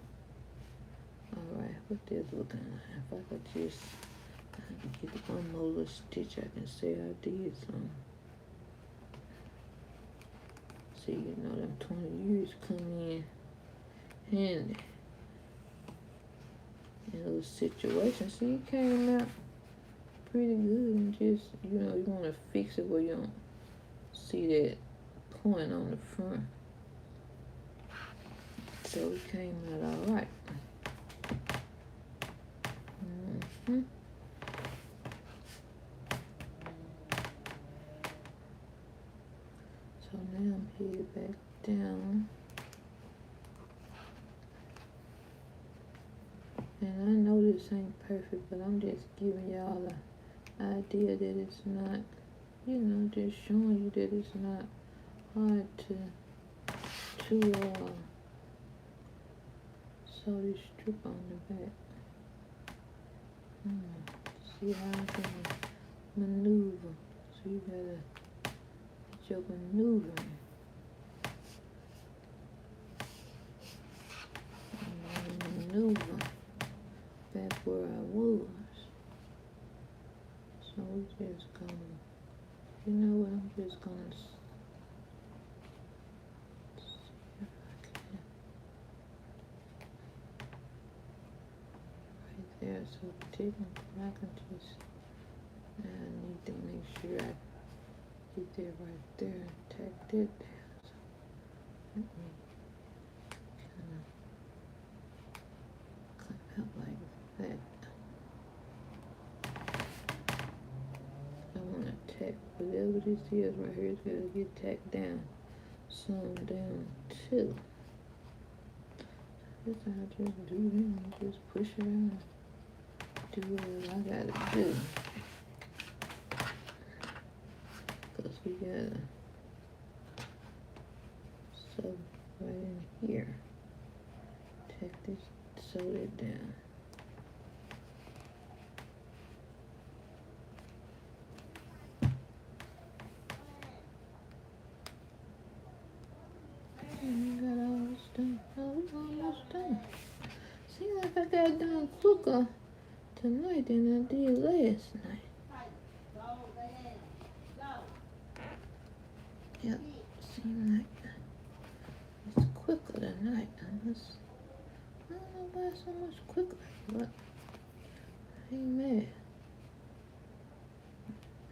Alright, what this looking like? If I could just get one more little stitch, I can say I did something. See, you know, them 20 years come in handy in those situations. See, it came out pretty good, and just, you know, you want to fix it where you don't see that point on the front. So it came out all right. So now I'm headed back down. And I know this ain't perfect, but I'm just giving y'all an idea that it's not, you know, just showing you that it's not hard to sew this strip on the back. See how I can maneuver. So you gotta get your maneuvering. Maneuver back where I was. So we just gonna, you know what, I'm just gonna see if I can. Right there, so technically I can just, I need to make sure I get that right there and tack that down. So let me kind of come out like that. I want to tack whatever this is right here. It's got to get tacked down, sewn down too. This I just do then, just push it out, do what I gotta do. Cause we gotta sew right in here. Tack this, sew it down. Seems like I got done quicker tonight than I did last night. Yep, seems like it's quicker tonight. I don't know why it's so much quicker, but I ain't mad.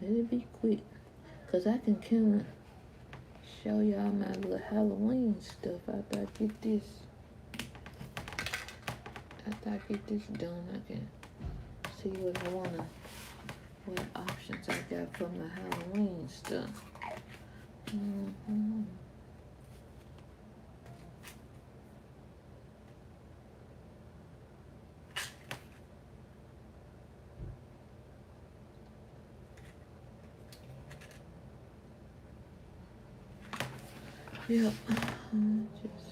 Let it be quick, cause I can kind of show y'all my little Halloween stuff after I get this. After I get this done, I can see what options I got from the Halloween stuff. Yep. Just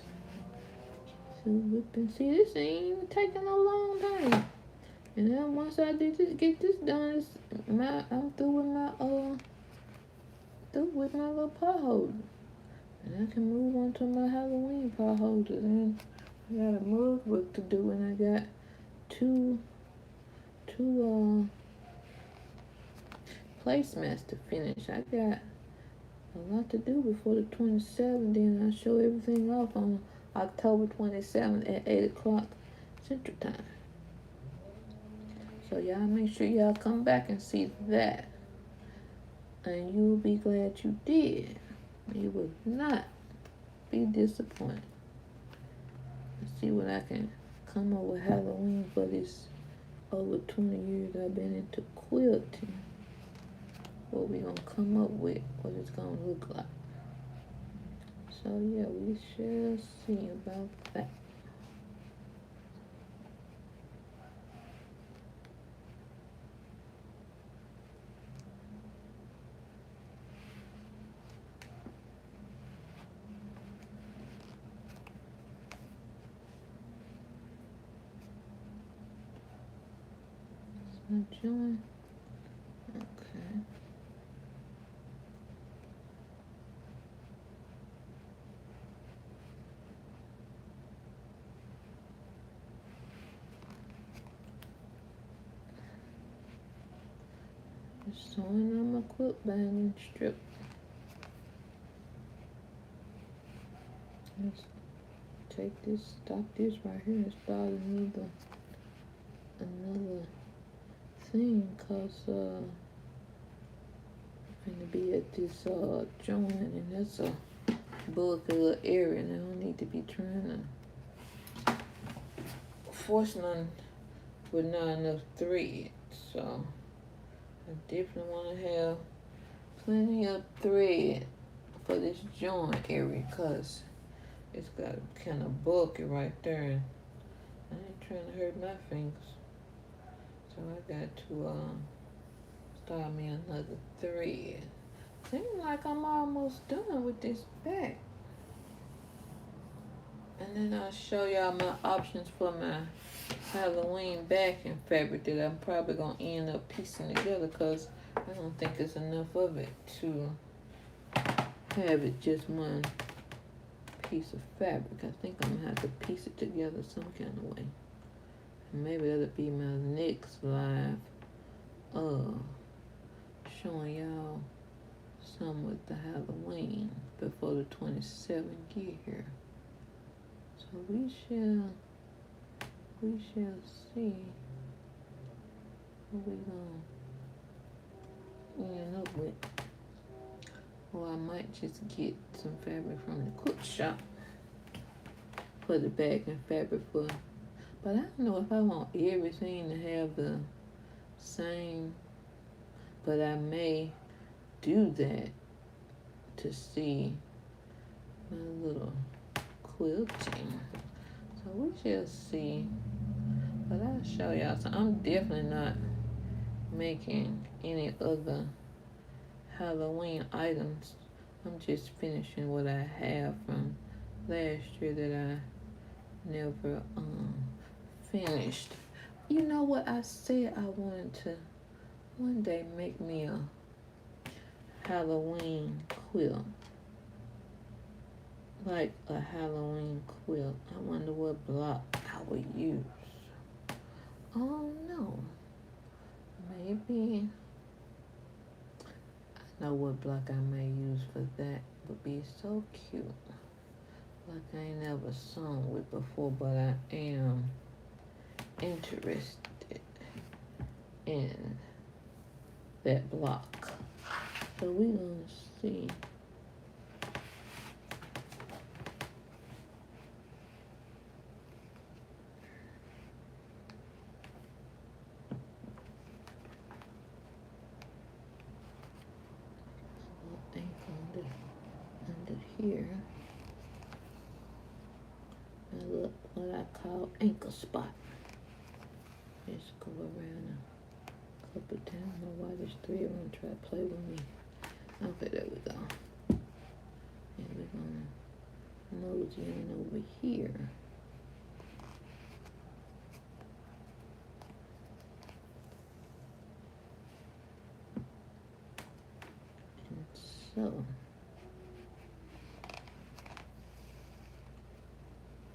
whipping. See, this ain't even taking a long time. And then once I get this done, I'm through with my little pot holder. And I can move on to my Halloween pot holder. Then I got a mug work to do, and I got two placemats to finish. I got a lot to do before the 27th. Then I show everything off on October 27th at 8 o'clock Central Time. So y'all make sure y'all come back and see that. And you'll be glad you did. You will not be disappointed. Let's see what I can come up with Halloween for this over 20 years I've been into quilting. What we gonna come up with, what it's gonna look like. So yeah, we shall see about that. Join. Okay. Just sewing on my quilt binding strip. Let's take this, stop this right here and start another thing, cause I'm gonna be at this joint, and that's a bulky little area, and I don't need to be trying to force none with not enough thread. So I definitely want to have plenty of thread for this joint area, cause it's got kind of bulky right there, and I ain't trying to hurt my fingers. So I got to start me another thread. Seems like I'm almost done with this back. And then I'll show y'all my options for my Halloween backing fabric that I'm probably going to end up piecing together, because I don't think it's enough of it to have it just one piece of fabric. I think I'm going to have to piece it together some kind of way. And maybe that'll be my next live showing y'all some with the Halloween before the 27th get here. So we shall see what we gonna end up with. Or I might just get some fabric from the quilt shop for the backing fabric for. But I don't know if I want everything to have the same, but I may do that to see my little quilting. So we shall see. But I'll show y'all. So I'm definitely not making any other Halloween items. I'm just finishing what I have from last year that I never finished. You know what, I said I wanted to one day make me a Halloween quilt. Like a Halloween quilt. I wonder what block I would use. Oh no. Maybe I know what block I may use for that. Would be so cute. Like I ain't never sewn with before, but I am interested in that block. So we gonna see. Under here. And look what I call ankle spot. Just go around a couple of times. I don't know why this thread won't try to play with me. Okay, there we go. And we're gonna mosey on over here. And so,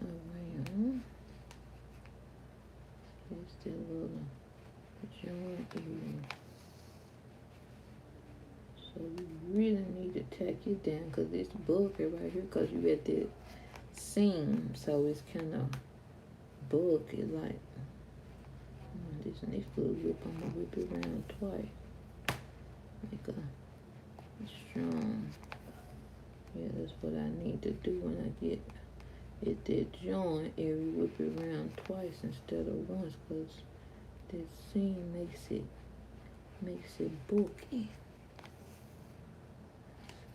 around just a little joint area. So you really need to tack it down because it's bulky right here because you at that seam, so it's kind of bulky like this next little whip. I'm gonna whip it around twice, make a strong. Yeah, that's what I need to do when I get at that joint area. Whip it around twice instead of once because that seam makes it bulky.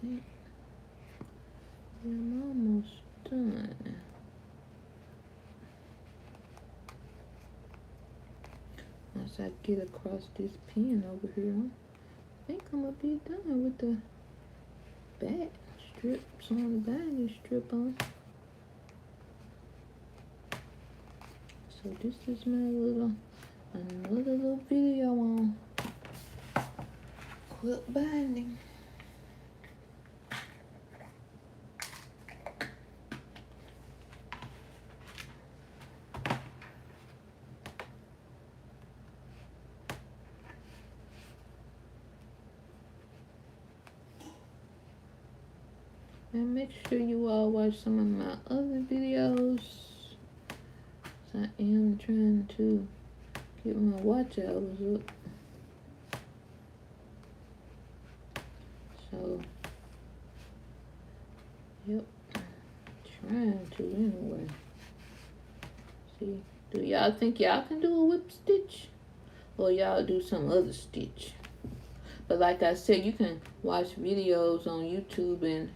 See? Yeah, I'm almost done. Once I get across this pin over here, I think I'm gonna be done with the back strips on the binding strip on. So this is my another little video on quilt binding. And make sure you all watch some of my other videos. So I am trying to get my watch hours up. So, yep, trying to anyway. See, do y'all think y'all can do a whip stitch? Or y'all do some other stitch? But like I said, you can watch videos on YouTube and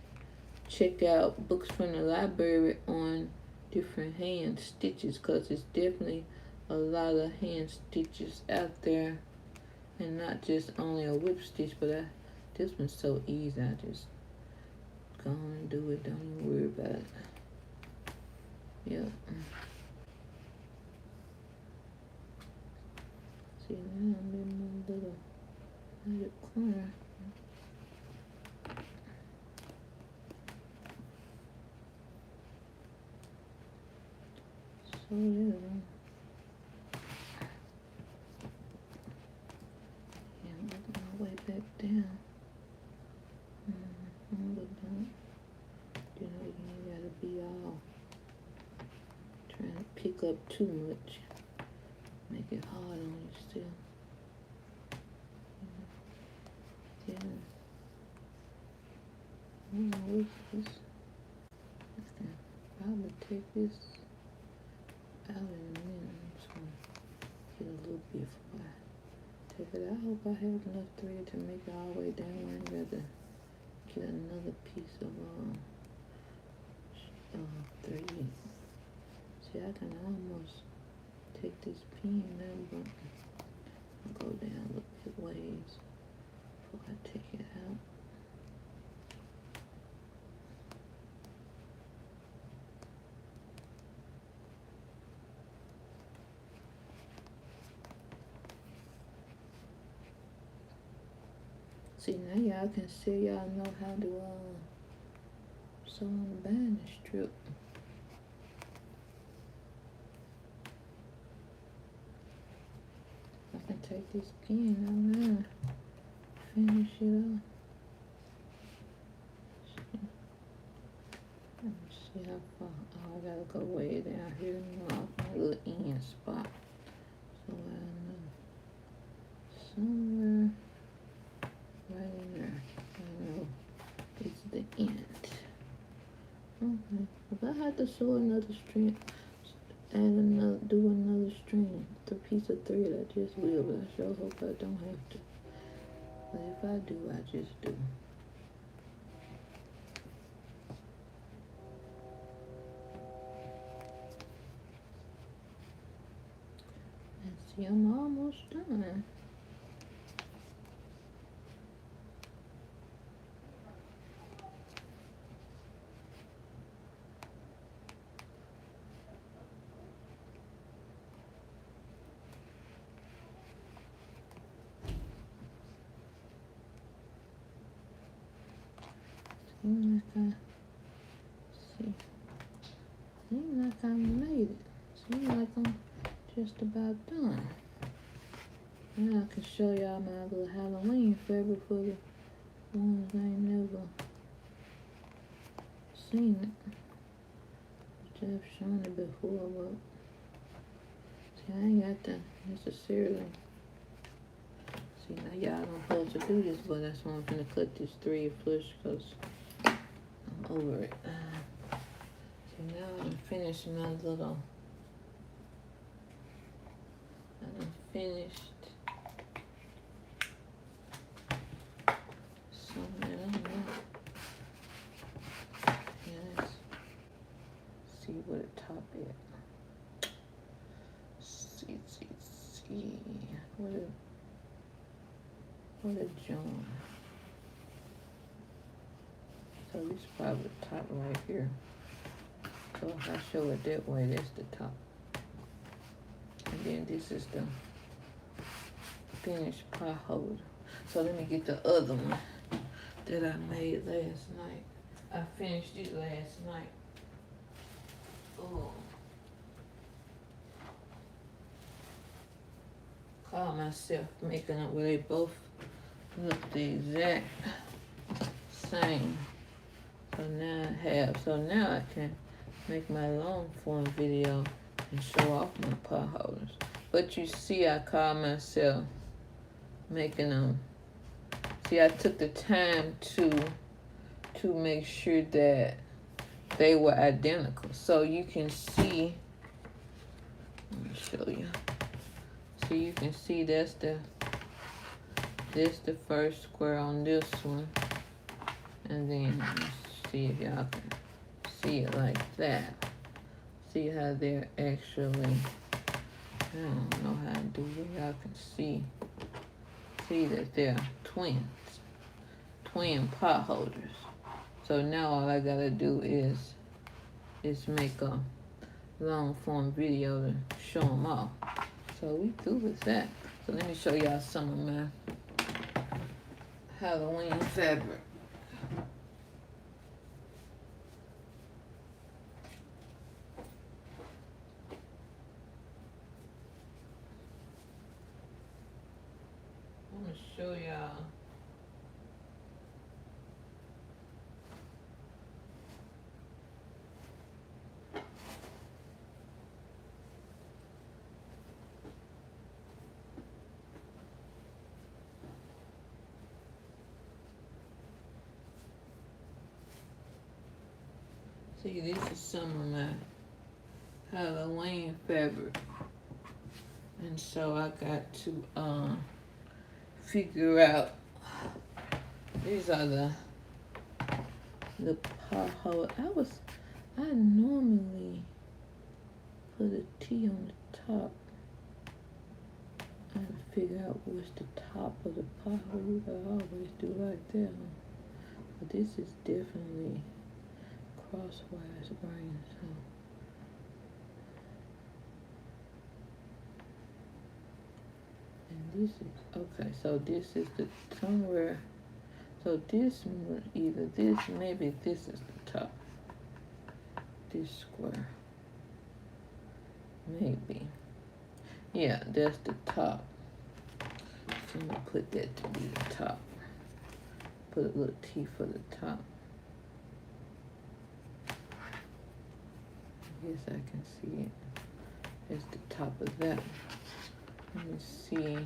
check out books from the library on different hand stitches because it's definitely a lot of hand stitches out there and not just only a whip stitch, but this one's so easy. I just go on and do it. Don't even worry about it. Yep. See, now I'm in my little corner. So yeah. Yeah, I'm working my way back down. But don't, you gotta be all trying to pick up too much. Make it hard on you still. Yeah. I don't know what's this. I can probably take this out in a minute. I'm just gonna get a little bit before I take it out. I hope I have enough thread to make it all the way down. I'd rather get another piece of thread. See, I can almost take this pin down, but I'll go down a little bit ways before I take it out. See, now y'all can see, y'all know how to sew on the binding strip. I can take this pin out now, finish it off. Let me see how far. Oh, I gotta go way down here and off my little end spot. So I know somewhere right in there. I know it's the end. Okay. If I had to sew another string, do another string, the piece of thread, I just will, but I sure hope I don't have to. But if I do, I just do. And see, I'm almost done. Seems like I made it. Seems like I'm just about done. Now I can show y'all my little Halloween favorite for the ones I ain't never seen it. Which I've shown it before, but see, I ain't got to necessarily. See, now y'all don't supposed to do this, but that's why I'm gonna cut this 3 flush because I'm over it. See, now I'm finishing my little. I'm finished. Something I don't know. Yes. See where the top is. See. What a joint. So this is probably the top right here. So if I show it that way, that's the top. And then this is the finished pot holder. So let me get the other one that I made last night. I finished it last night. Oh. Call myself making up where they both look the exact same. So now I can make my long form video and show off my pot holders. But you see, I call myself making them. See, I took the time to make sure that they were identical. So you can see, let me show you. So you can see this the first square on this one. And then let's see if y'all can see it like that. See how they're actually, I don't know how to do it. Y'all can see that they're twin pot holders. So now all I gotta do is make a long form video to show them off. So we through with that. So let me show y'all some of my Halloween fabric. I'm gonna show y'all. See, this is some of my Halloween fabric. And so I got to figure out, these are the pot holder. I normally put a T on the top and figure out what's the top of the pot holder. I always do like that. But this is definitely crosswise grain, so. And this is, okay, so this is the somewhere, so this, either this, maybe this is the top. This square. Maybe. Yeah, that's the top. So I'm gonna put that to be the top. Put a little T for the top. I guess I can see it. That's the top of that. Let me see.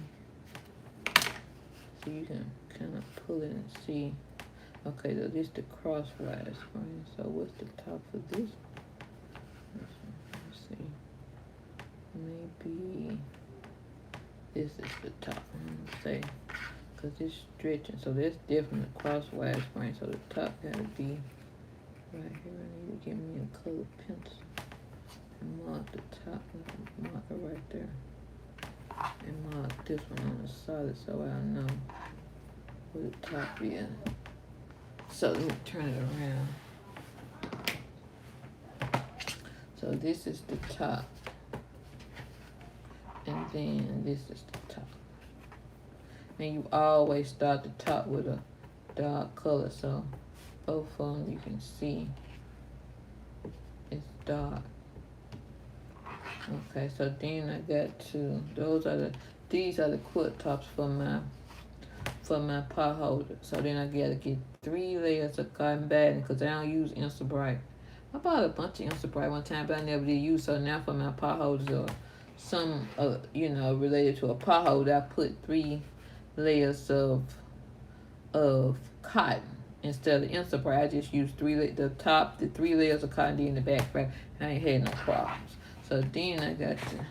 So you can kind of pull it and see. Okay, so this is the crosswise frame. So what's the top for this? Let's see. Maybe this is the top. I'm gonna say, cause it's stretching. So that's definitely crosswise frame. So the top gotta be right here. I need to give me a colored pencil and mark the top. Mark it right there. And mark this one on the solid so I'll know where the top is. So let me turn it around. So this is the top. And then this is the top. And you always start the top with a dark color. So both of them you can see it's dark. Okay, so then I got to, these are the quilt tops for my pot holder. So then I gotta get 3 layers of cotton batting because I don't use Instabright. I bought a bunch of Instabright one time, but I never did use. So now for my pot holders or some, related to a pot holder, I put 3 layers of cotton instead of Instabright. I just use the 3 layers of cotton, then the back. I ain't had no problems. So then I got to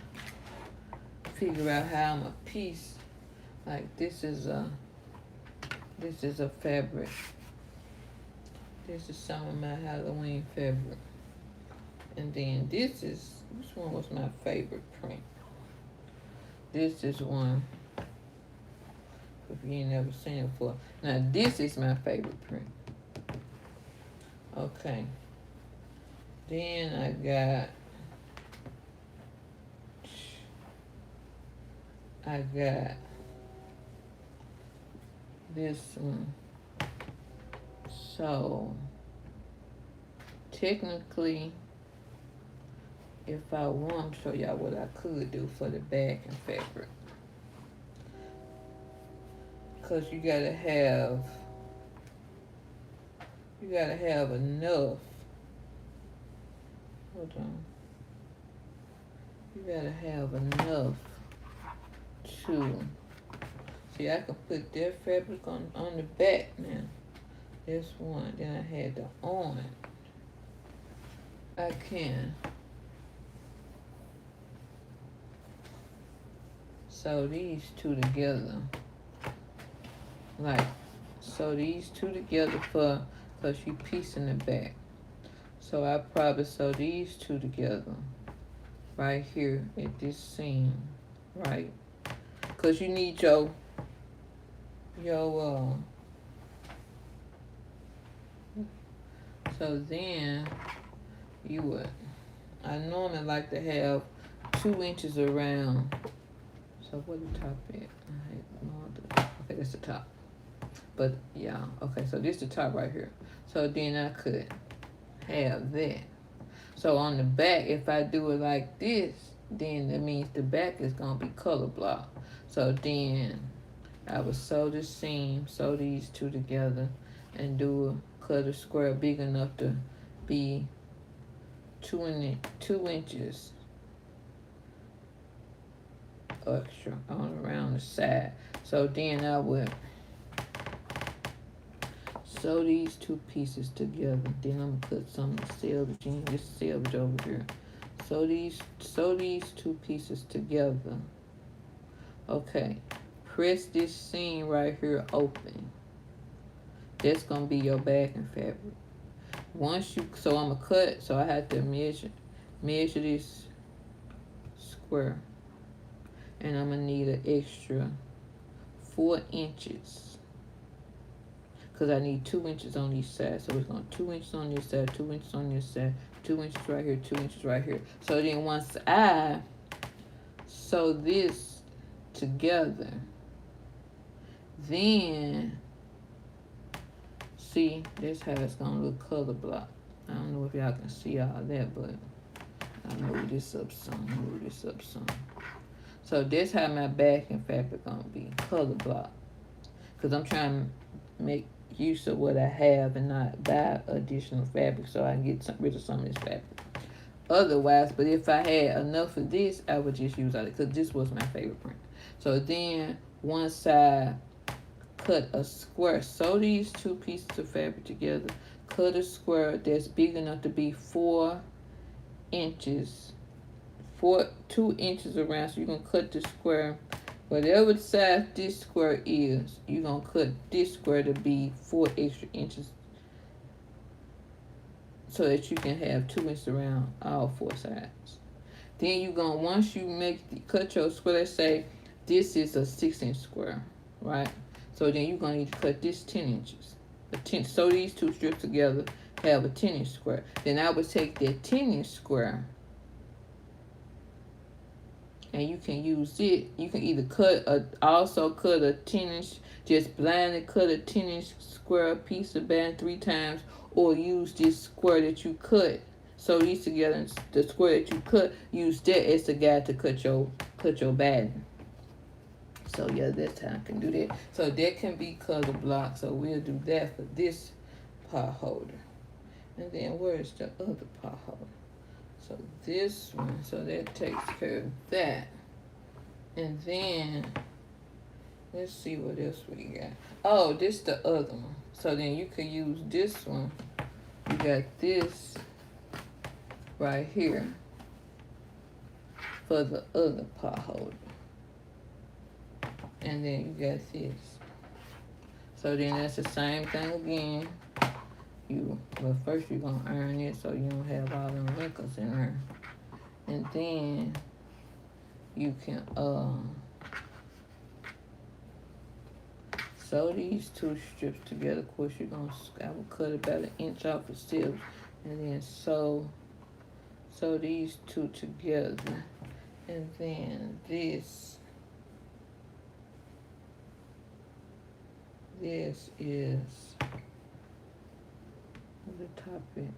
figure out how I'm a piece. Like this is a fabric. This is some of my Halloween fabric. And then this is, which one was my favorite print? This is one. If you ain't never seen it before. Now this is my favorite print. Okay. Then I got this one. So technically, if I want to show y'all what I could do for the back and fabric, because you gotta have enough. Hold on. You gotta have enough to see. I can put that fabric on the back now. This one. Then I had the on. I can sew these two together. Like sew these two together because you piecing the back. So I probably sew these two together right here at this seam, right? Because you need your so then you would, I normally like to have 2 inches around. So what the top at? Okay, that's the top. But yeah, okay, so this is the top right here. So then I could have that. So on the back, if I do it like this, then that means the back is gonna be color block. So then I would sew the seam, sew these two together, and cut a square big enough to be 2 inches extra on around the side. So then I would sew these 2 pieces together. Then I'm gonna cut some selvage in this selvage over here. Sew these 2 pieces together. Okay, press this seam right here open. That's gonna be your backing fabric. So I'm gonna cut. So I have to measure this square, and I'm gonna need an extra 4 inches. Because I need 2 inches on each side. So it's going 2 inches on this side, 2 inches on this side, 2 inches right here, 2 inches right here. So then once I sew this together, then see, this how it's going to look color block. I don't know if y'all can see all that, but I'll move this up some. So this how my backing fabric going to be, color block. Because I'm trying to make use of what I have and not buy additional fabric so I can get rid of some of this fabric. Otherwise, but if I had enough of this, I would just use it because this was my favorite print. So then once I cut a square, sew these 2 pieces of fabric together, cut a square that's big enough to be 4 inches, 2 inches around. So you're gonna cut the square. Whatever size this square is, you're going to cut this square to be 4 extra inches so that you can have 2 inches around all 4 sides. Then you're going to, once you cut your square, let's say this is a 6-inch square, right? So then you're going to need to cut this 10 inches. So these 2 strips together have a 10-inch square. Then I would take that 10-inch square, and you can use it. You can either also cut a 10-inch just blindly cut a 10-inch square piece of band 3 times, or use this square that you cut. Sew these together, and the square that you cut, use that as the guide to cut your band. So yeah, that's how I can do that. So that can be color block. So we'll do that for this pot holder. And then where is the other pot holder? So this one, so that takes care of that. And then let's see what else we got. Oh, this the other one. So then you could use this one. You got this right here for the other pot holder. And then you got this. So then that's the same thing again. Well, first you're gonna iron it so you don't have all them wrinkles in there. And then you can sew these 2 strips together. Of course, I will cut about 1 inch off the stips, and then sew these 2 together. And then this is the top bit.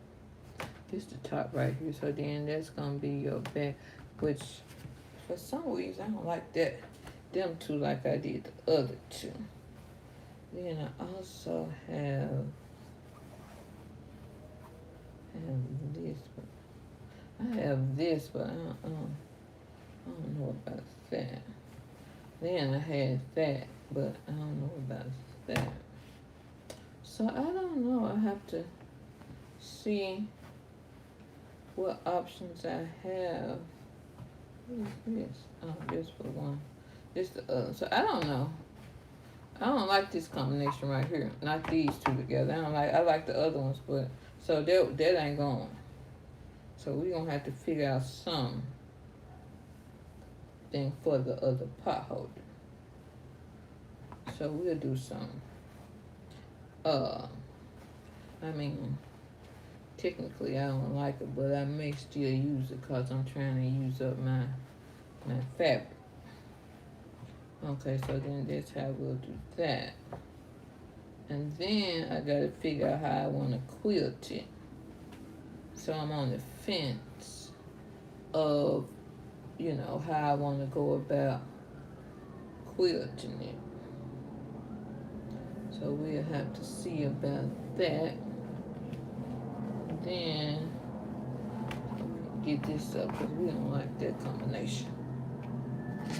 This the top right here. So then that's gonna be your back, which for some reason I don't like them 2 like I did the other 2. Then I also have this. I have this, but I don't know about that. Then I had that, but I don't know about that. So I don't know. I have to see what options I have. What is this? Oh, this for one. This the other. So I don't know. I don't like this combination right here. Not these 2 together. I like the other ones, but so that ain't going. So we're gonna have to figure out something for the other pot holder. So we'll do something. I mean, technically I don't like it, but I may still use it because I'm trying to use up my fabric. Okay, so then that's how we'll do that. And then I gotta figure out how I wanna quilt it. So I'm on the fence of, how I wanna go about quilting it. So we'll have to see about that. Then get this up because we don't like that combination.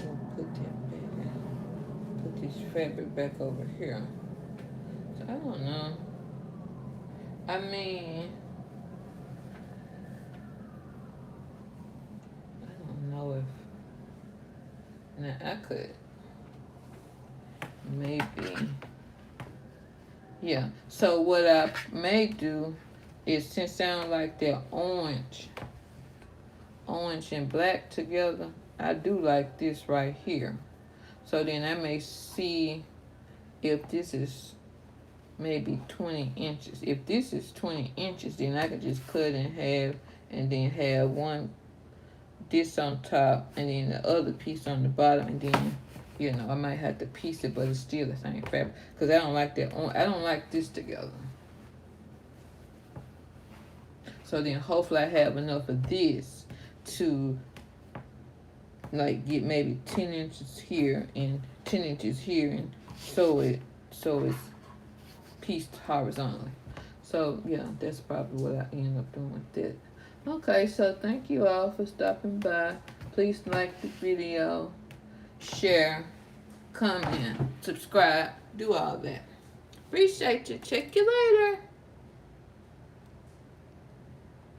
We'll put that back. Put this fabric back over here. So I don't know. I mean, I don't know if now I could maybe. Yeah, so what I may do is, since I don't like that orange and black together, I do like this right here. So then I may see if this is maybe 20 inches. If this is 20 inches, then I can just cut in half and then have this on top and then the other piece on the bottom, and then I might have to piece it, but it's still the same fabric because I don't like that. I don't like this together. So then hopefully I have enough of this to like get maybe 10 inches here and 10 inches here and sew it's pieced horizontally. So yeah, that's probably what I end up doing with that. Okay, so thank you all for stopping by. Please like the video, share, comment, subscribe, do all that. Appreciate you. Check you later.